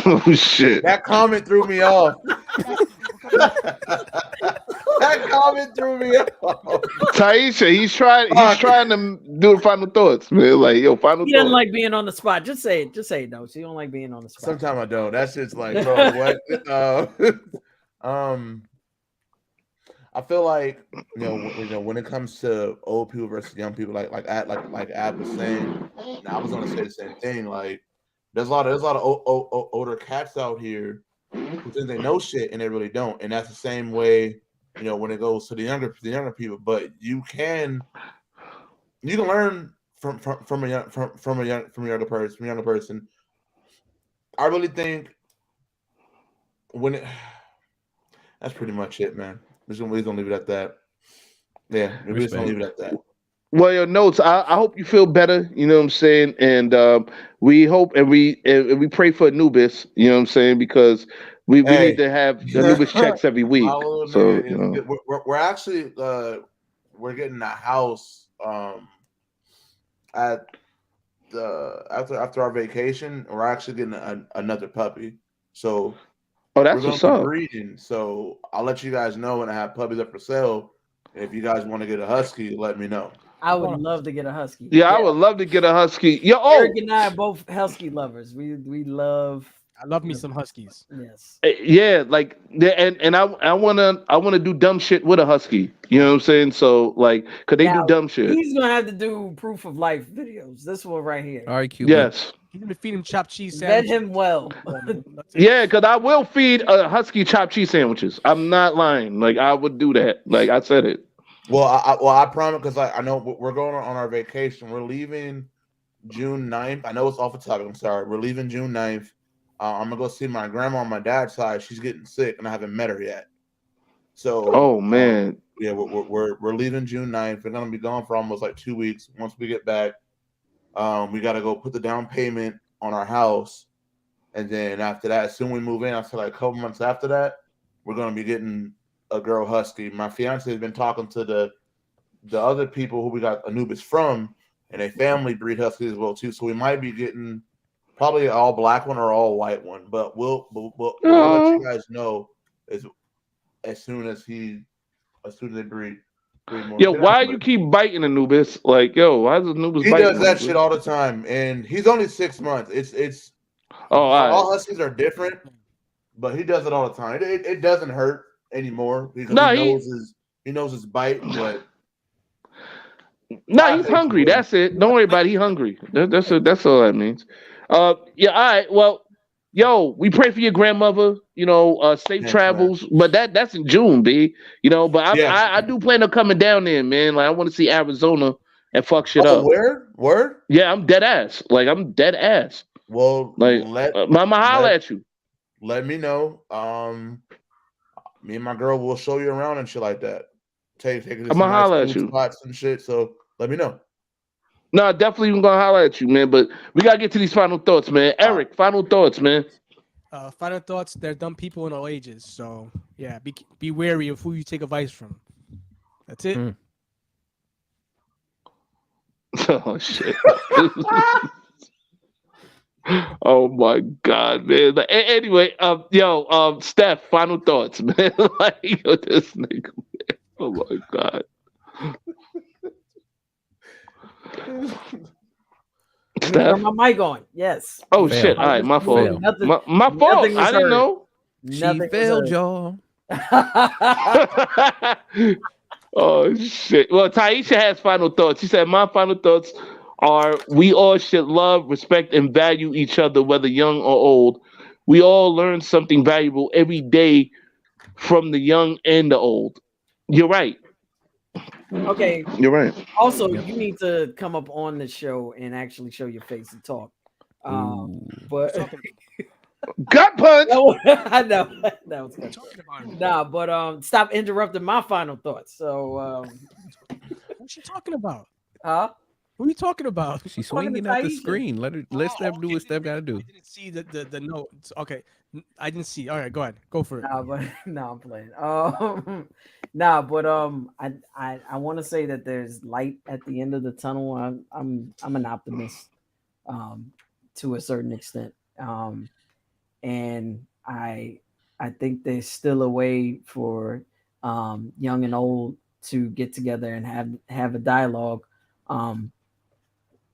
Oh shit! That comment threw me off. That comment threw me off. Taisha, he's trying to do the final thoughts, man. Like, yo, final. He doesn't like being on the spot. Just say it. Just say it, though. So you don't like being on the spot. Sometimes I don't. That shit's like, bro, what? I feel like you know when it comes to old people versus young people, like Ab was saying, and I was gonna say the same thing. Like, there's a lot of older cats out here who think they know shit and they really don't, and that's the same way, you know, when it goes to the younger people. But you can learn from a younger person. I really think that's pretty much it, man. We're gonna leave it at that. Yeah, we're just gonna leave it at that. Well, your notes. I hope you feel better. You know what I'm saying, and we hope and we pray for Anubis. You know what I'm saying, because we need to have Anubis checks every week. So you know. We're actually we're getting a house at after our vacation. We're actually getting another puppy. So. Oh, that's what's up. Breeding, so I'll let you guys know when I have puppies up for sale. If you guys want to get a husky, let me know. I would love to get a husky. Yeah, I would love to get a husky. Eric and I are both husky lovers. We love. I love me some huskies. Yes. Yeah, like and I wanna do dumb shit with a husky. You know what I'm saying? So like, could they do dumb shit? He's gonna have to do proof of life videos. This one right here. All right, Cuban. Yes. You need to feed him chopped cheese Vet sandwiches. him well. Yeah, because I will feed a husky chopped cheese sandwiches. I'm not lying. Like I would do that. Like I said it. Well, I promise because I know we're going on our vacation. We're leaving June 9th. I know it's off the topic. I'm sorry. We're leaving June 9th. I'm gonna go see my grandma on my dad's side. She's getting sick, and I haven't met her yet. So, oh man, yeah, we're leaving June 9th. We're gonna be gone for almost like 2 weeks. Once we get back, we got to go put the down payment on our house, and then after that, as soon as we move in, after like a couple months after that, we're gonna be getting a girl husky. My fiance has been talking to the other people who we got Anubis from, and they family breed huskies as well too. So we might be getting probably an all black one or all white one, but we'll let you guys know as soon as they breed more. Yo, why you keep biting Anubis? Like, yo, why does Anubis bite? He does that shit all the time, and he's only 6 months. It's all huskies are different, but he does it all the time. It doesn't hurt anymore because he knows his bite, but no, he's hungry. That's it. Don't worry about it. He's hungry. That's all that means. Yeah, all right. Well, yo, we pray for your grandmother. You know, safe travels. Man. But that's in June, B. You know, but I do plan on coming down there, man. Like I want to see Arizona and fuck shit up. Word? Yeah, I'm dead ass. Like I'm dead ass. Well, like mama holla at you. Let me know. Me and my girl will show you around and shit like that. Take you to some nice cool spots and shit. So let me know. No, definitely even gonna holler at you, man. But we gotta get to these final thoughts, man. Eric, final thoughts, man. Final thoughts. They're dumb people in all ages. So yeah, be wary of who you take advice from. That's it. Oh shit. Oh my god, man. But anyway, Steph, final thoughts, man. Like, yo, this nigga, man. Oh my god. Steph? My mic on. Yes. Oh shit. All right, my fault. My fault. I didn't know. She failed, y'all. Oh shit. Well, Taisha has final thoughts. She said, my final thoughts are we all should love, respect, and value each other, whether young or old. We all learn something valuable every day from the young and the old. You're right. Okay. You're right. Also, you need to come up on the show and actually show your face and talk. But gut punch. I know that was good. Nah, but stop interrupting my final thoughts. So what's she talking about? Huh? What are you talking about? She's swinging at the screen. Let Steph do what Steph got to do. I didn't see the notes. Okay, I didn't see. All right, go ahead. Go for it. I'm playing. I want to say that there's light at the end of the tunnel. I'm an optimist, to a certain extent, and I think there's still a way for young and old to get together and have a dialogue.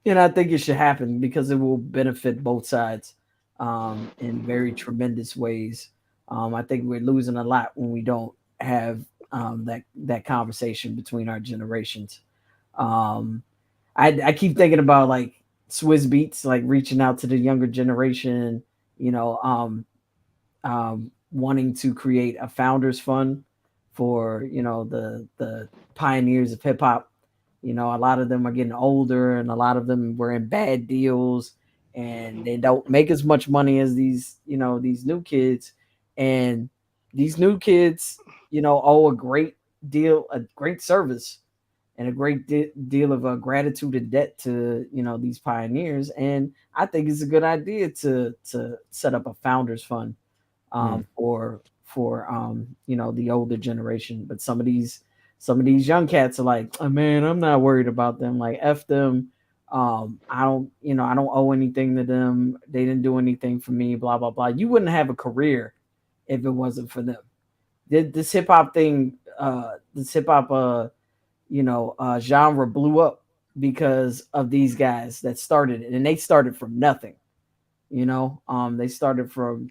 And I think it should happen because it will benefit both sides in very tremendous ways. I think we're losing a lot when we don't have that conversation between our generations. I keep thinking about like Swizz Beatz, like reaching out to the younger generation, wanting to create a founders fund for, the pioneers of hip hop. A lot of them are getting older and a lot of them were in bad deals and they don't make as much money as these new kids. And these new kids, owe a great service and a great deal of gratitude and debt to, these pioneers. And I think it's a good idea to set up a founders fund for the older generation. But some of these young cats are like, oh, man, I'm not worried about them. Like, F them. I don't owe anything to them. They didn't do anything for me, blah, blah, blah. You wouldn't have a career if it wasn't for them. This hip hop thing, genre blew up because of these guys that started it. And they started from nothing. They started from,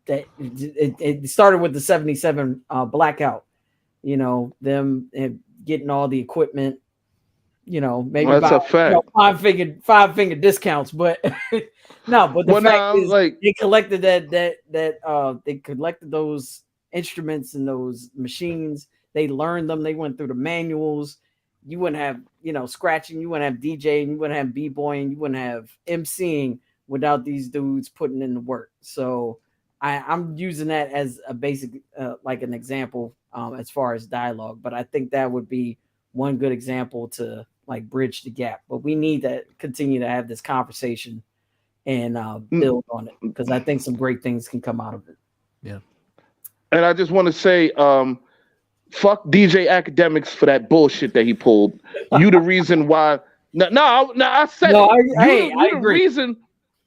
it started with the 77 blackout. Them getting all the equipment, you know, maybe that's a fact. You know, five finger discounts, but no, but the fact is they collected they collected those instruments and those machines. They learned them. They went through the manuals. You wouldn't have, you know, scratching. You wouldn't have DJing. You wouldn't have b-boying. You wouldn't have MCing without these dudes putting in the work. So I'm using that as a basic, like an example as far as dialogue. But I think that would be one good example to like bridge the gap. But we need to continue to have this conversation and build on it, because I think some great things can come out of it. Yeah. And I just want to say, fuck DJ Academics for that bullshit that he pulled. You the reason why. No, I said it.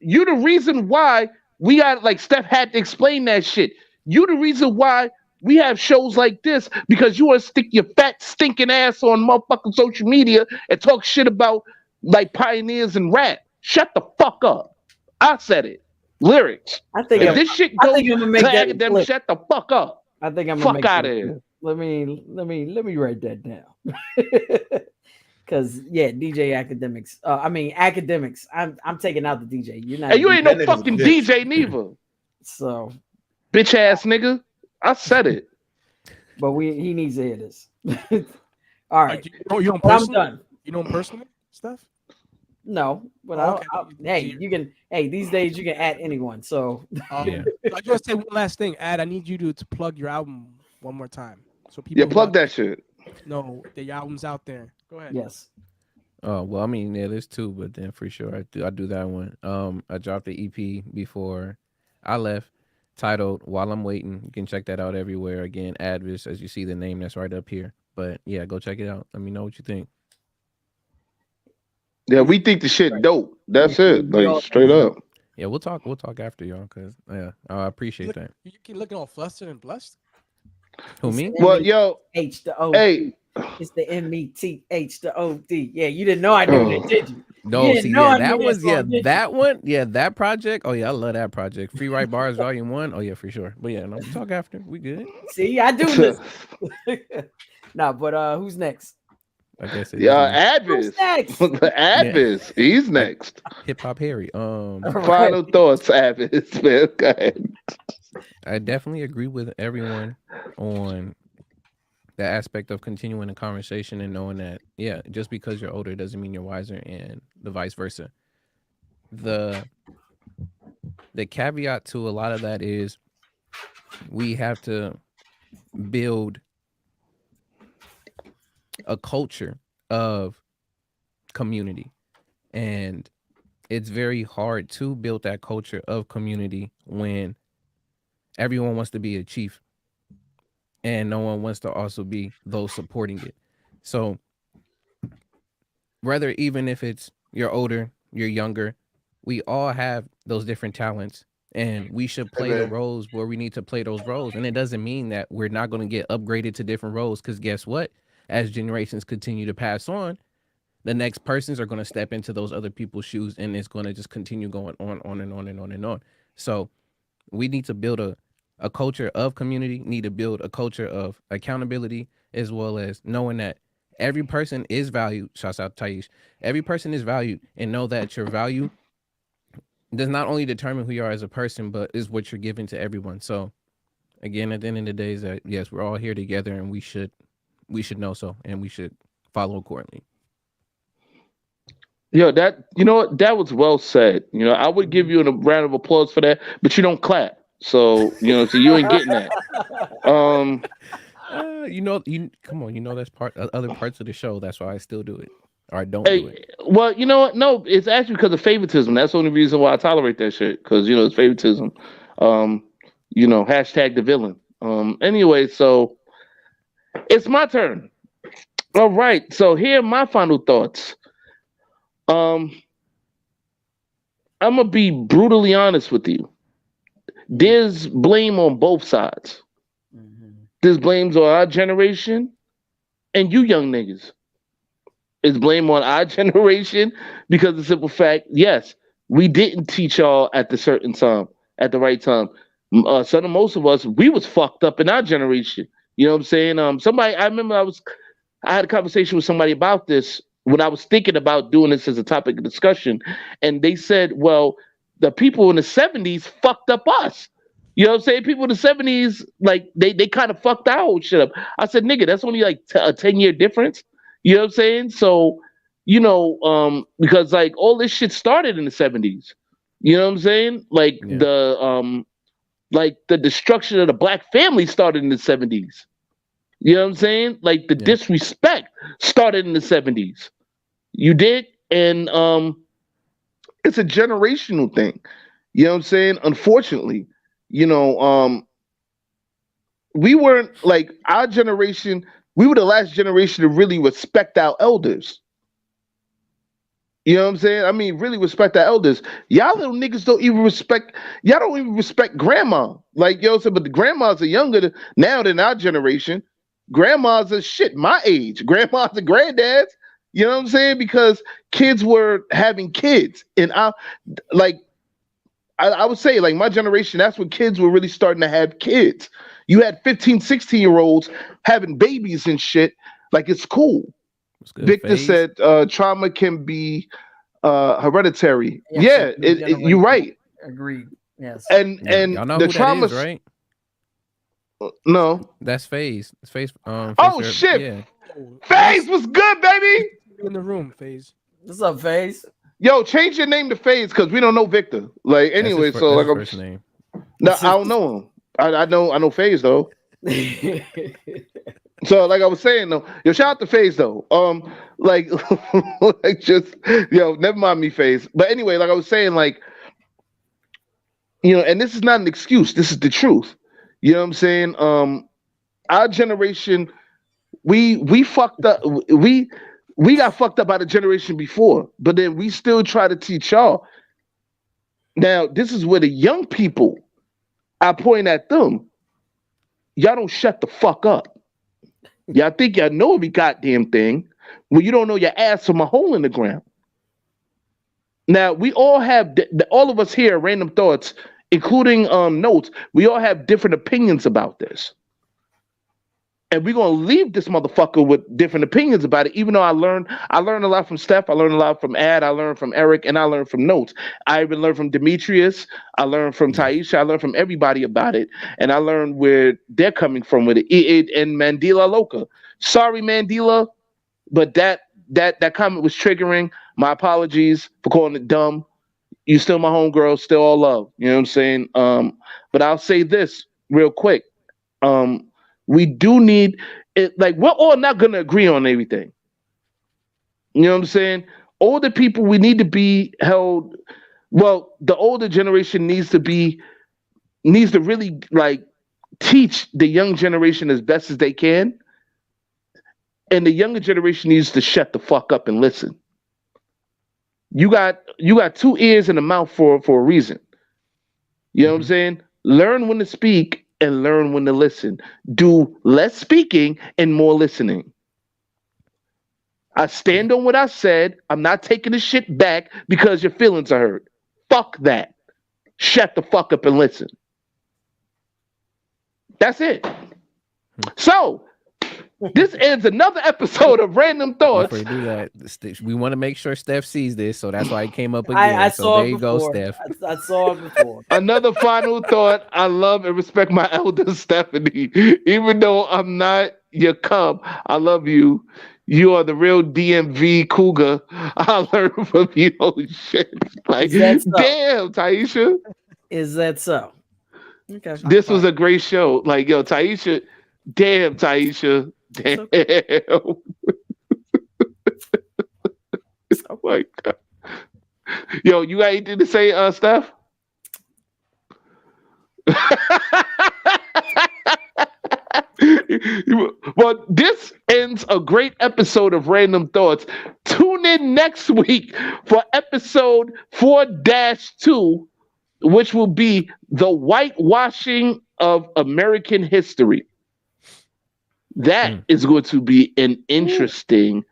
You the reason why we got, like, Steph had to explain that shit. You the reason why we have shows like this, because you want to stick your fat stinking ass on motherfucking social media and talk shit about like pioneers and rap. Shut the fuck up. I said it. Lyrics. I think if this shit goes to Academics, shut the fuck up. I think I'm gonna fuck out of here. Let me write that down. Because DJ Academics. Academics. I'm taking out the DJ. You're not. Hey, you ain't no fucking DJ neither. So, bitch ass nigga. I said it. But he needs to hear this. All right. You know I'm done. You know him personally, Steph? No, but these days you can add anyone. So I just say one last thing. I need you to plug your album one more time. So people plug that shit. No, the album's out there. Go ahead. Yes. Oh well, I mean, yeah, there's two, but then for sure I do that one. I dropped the EP before I left, titled "While I'm Waiting." You can check that out everywhere. Again, Advis, as you see the name that's right up here. But yeah, go check it out. Let me know what you think. Yeah, we think the shit dope. That's it, like straight up. Yeah, we'll talk after y'all, cause I appreciate that. You keep looking all flustered and blessed. Who, me? Well, yo, H to O. Hey, it's the METH to OD. Yeah, you didn't know I knew that, did you? No, see, that was that one. Yeah, that project. Oh yeah, I love that project. Free Write Bars Volume 1. Oh yeah, for sure. But yeah, no, we'll talk after. We good. See, I do this. No, but who's next? I guess Advis. Advis. Yeah. He's next. Hip Hop Harry. Final thoughts, Advis. Man, go ahead. I definitely agree with everyone on the aspect of continuing the conversation and knowing that, yeah, just because you're older doesn't mean you're wiser, and the vice versa. The caveat to a lot of that is we have to build a culture of community, and it's very hard to build that culture of community when everyone wants to be a chief and no one wants to also be those supporting it. So whether, even if it's you're older, you're younger, we all have those different talents, and we should play the roles where we need to play those roles. And it doesn't mean that we're not going to get upgraded to different roles, because guess what? As generations continue to pass on, the next persons are going to step into those other people's shoes, and it's going to just continue going on and on and on and on. So we need to build a culture of community, need to build a culture of accountability, as well as knowing that every person is valued. Shouts out Taish. Every person is valued, and know that your value does not only determine who you are as a person, but is what you're giving to everyone. So again, at the end of the day, is that yes, we're all here together, and we should know so, and we should follow accordingly. Yo, that was well said. I would give you a round of applause for that, but you don't clap. So so you ain't getting that. Come on, that's part other parts of the show. That's why I still do it, or I don't do it. Well, you know what? No, it's actually because of favoritism. That's the only reason why I tolerate that shit. Because it's favoritism. Hashtag the villain. Anyway, so it's my turn. All right. So here are my final thoughts. I'm gonna be brutally honest with you. There's blame on both sides. There's blames on our generation and you young niggas. It's blame on our generation because the simple fact, yes, we didn't teach y'all at the certain time, at the right time. Most of us, we was fucked up in our generation. You know what I'm saying? I remember I had a conversation with somebody about this, when I was thinking about doing this as a topic of discussion, and they said, well, the people in the 70s fucked up us. You know what I'm saying? People in the 70s, like, they kind of fucked our whole shit up. I said, nigga, that's only like a 10-year difference. You know what I'm saying? So, you know, because like all this shit started in the 70s. You know what I'm saying? Like the destruction of the black family started in the 70s. You know what I'm saying? Like the disrespect started in the 70s. You dig? And it's a generational thing. You know what I'm saying? Unfortunately, you know, we weren't like our generation, we were the last generation to really respect our elders. You know what I'm saying? I mean, really respect our elders. Y'all little niggas don't even respect, y'all don't even respect grandma. Like, you know what I'm saying? But the grandmas are younger now than our generation. Grandmas are shit my age. Grandmas and grandddads. You know what I'm saying? Because kids were having kids. And I would say, like, my generation, that's when kids were really starting to have kids. You had 15, 16-year-olds having babies and shit. Like, it's cool. Victor said trauma can be hereditary. Yes, You're right. Agreed. Yes. And y'all know the who trauma, that is, right? No. That's FaZe. It's FaZe. Oh shit! Yeah. FaZe was good, baby. In the room, FaZe. What's up, FaZe? Yo, change your name to FaZe because we don't know Victor. Like anyway, That's his, so like that's his first name. No, I don't know him. I know FaZe though. So like I was saying though, yo, shout out to FaZe though. Like, like just never mind me, FaZe. But anyway, like I was saying, like, you know, and this is not an excuse. This is the truth. You know what I'm saying? Our generation, we fucked up. We got fucked up by the generation before, but then we still try to teach y'all. Now, this is where the young people, I point at them. Y'all don't shut the fuck up. Y'all think y'all know every goddamn thing when you don't know your ass from a hole in the ground. Now, we all have, all of us here, Randumb Thoughtz, including Notes, we all have different opinions about this. And we're gonna leave this motherfucker with different opinions about it, even though I learned a lot from Steph, I learned a lot from Ad, I learned from Eric, and I learned from Notes. I even learned from Demetrius, I learned from Taisha, I learned from everybody about it, and I learned where they're coming from with it. And Mandela Loca. Sorry, Mandela, but that comment was triggering. My apologies for calling it dumb. You still my homegirl, still all love. You know what I'm saying? But I'll say this real quick. We do need it, like, we're all not gonna agree on everything. You know what I'm saying? Older people, we need to be held. Well, the older generation needs to really like teach the young generation as best as they can. And the younger generation needs to shut the fuck up and listen. You got 2 ears and a mouth for a reason. You know what I'm saying? Learn when to speak and learn when to listen. Do less speaking and more listening. I stand on what I said. I'm not taking the shit back because your feelings are hurt. Fuck that. Shut the fuck up and listen. That's it. So, this ends another episode of Randumb Thoughtz. Before you do that, we want to make sure Steph sees this, so that's why he came up again. I so saw there it you before. go, Steph. I saw it before. Another final thought. I love and respect my elder Stephanie. Even though I'm not your cub, I love you. You are the real DMV cougar. I learned from you. Oh shit! Like, damn, Taisha. Is that so? Okay. This was a great show. Like, yo, Taisha. Damn, Taisha. Damn. Oh my God. Yo, you got anything to say, Steph? Well, this ends a great episode of Randumb Thoughtz. Tune in next week for episode 4-2, which will be the whitewashing of American history. That is going to be an interesting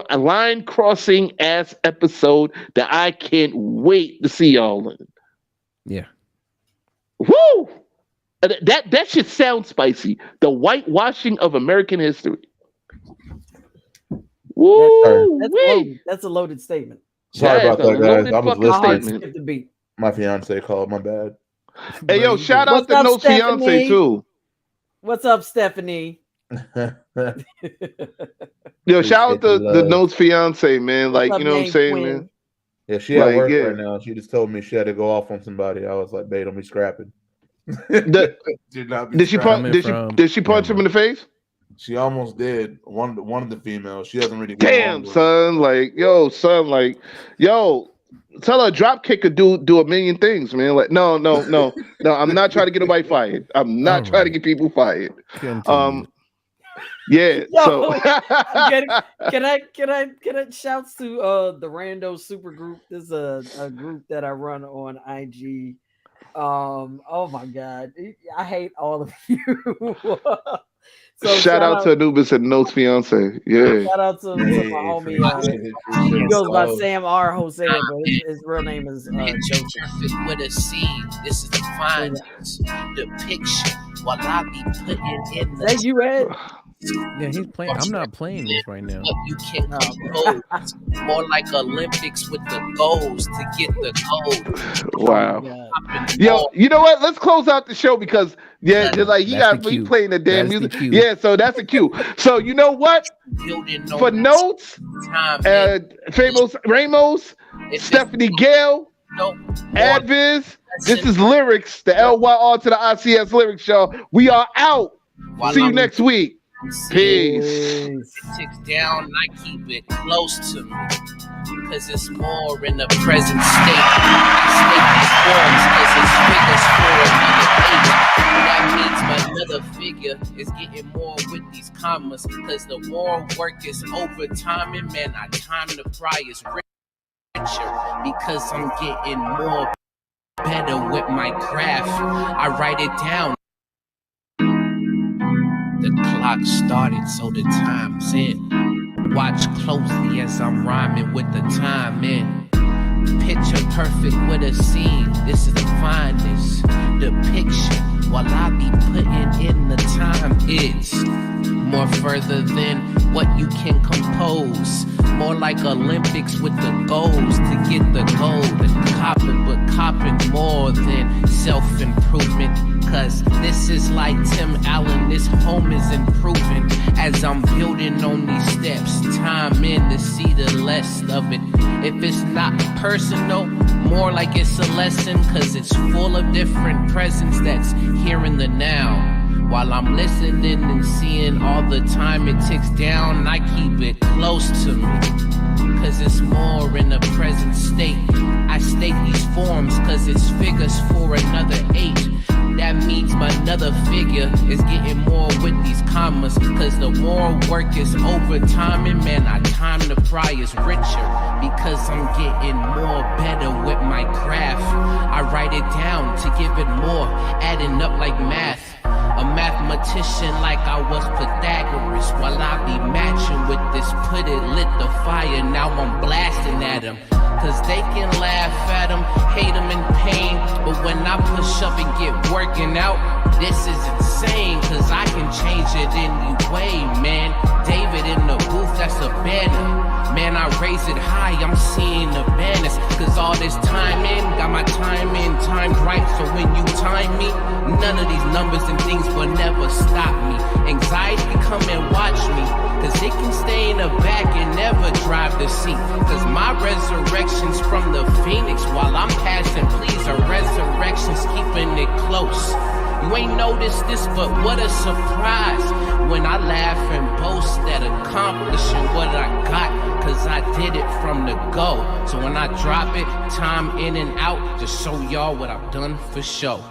line crossing ass episode that I can't wait to see y'all in. Yeah. Woo! That should sound spicy. The whitewashing of American history. That's a loaded statement. Sorry about that, guys. I was listening. Skip the beat. My fiance called. My bad. Hey, yo, shout out to Note's fiance too. What's up, Stephanie? Yo, shout out to the Note's fiance, man. Like, you know what I'm saying, man? Yeah, she at work right now. She just told me she had to go off on somebody. I was like, babe, don't be scrapping. Did she punch him in the face? She almost did. One of the females. She doesn't really. Damn, son. Like, yo, tell her drop kick could do a million things, man. Like, no. I'm not trying to get nobody fired. I'm not trying to get people fired. Yeah. Yo, can I shouts to the Rando Super Group? This is a group that I run on IG. Oh my god, I hate all of you. So shout out to Anubis and Note's fiance. Yeah. Shout out to my homie. He goes by Sam R. Hosea, but his real name is Joseph. With a seed, this is the findings, the picture. While I be putting in the. That you, Ed? Yeah, he's playing. I'm not playing this right now. You can compose more like Olympics with the goals to get the gold. Wow. Yo, you know what? Let's close out the show because just like he playing the damn music. Yeah, so that's a cue. So you know what? For Notes, Famous Ramos, Stephanie Gale, Adviz. This is Lyrics, the LYR to the ICS Lyrics Show. We are out. See you next week. Peace. It ticks down, I keep it close to me, cause it's more in the present state. I state these forms, cause it's figures for another 8. That means my another figure is getting more with these commas, cause the more work is overtime, and man, I time the prize richer, because I'm getting more better with my craft. I write it down. The clock started, so the time's in. Watch closely as I'm rhyming with the time in. Picture perfect with a scene. This is the finest. The picture, while I be putting in the time, it's more further than what you can compose. More like Olympics with the goals to get the gold. Copping, but copping more than self-improvement. Cause this is like Tim Allen, this home is improving. As I'm building on these steps, time in to see the less of it. If it's not personal, more like it's a lesson. Cause it's full of different presence that's here in the now. While I'm listening and seeing all the time it ticks down, I keep it close to me, cause it's more in the present state. I state these forms cause it's figures for another 8. That means my another figure is getting more with these commas, cause the more work is overtime, and man, I time the prize richer, because I'm getting more better with my craft. I write it down to give it more, adding up like math. A mathematician like I was Pythagoras, while I be matching with this, put it, lit the fire, now I'm blasting at them. Cause they can laugh at them, hate them in pain, but when I push up and get working out, this is insane, cause I can change it any way, man. David in the booth, that's a banner. Man, I raise it high, I'm seeing the banners, cause all this time in, got my time in, timed right, so when you time me, none of these numbers and things will never stop me. Anxiety come and watch me, cause it can stay in the back and never drive the seat, cause my resurrection's from the phoenix, while I'm passing, please, a resurrection's keeping it close. You ain't noticed this, but what a surprise when I laugh and boast at accomplishing what I got, cause I did it from the go. So when I drop it, time in and out, just show y'all what I've done for show.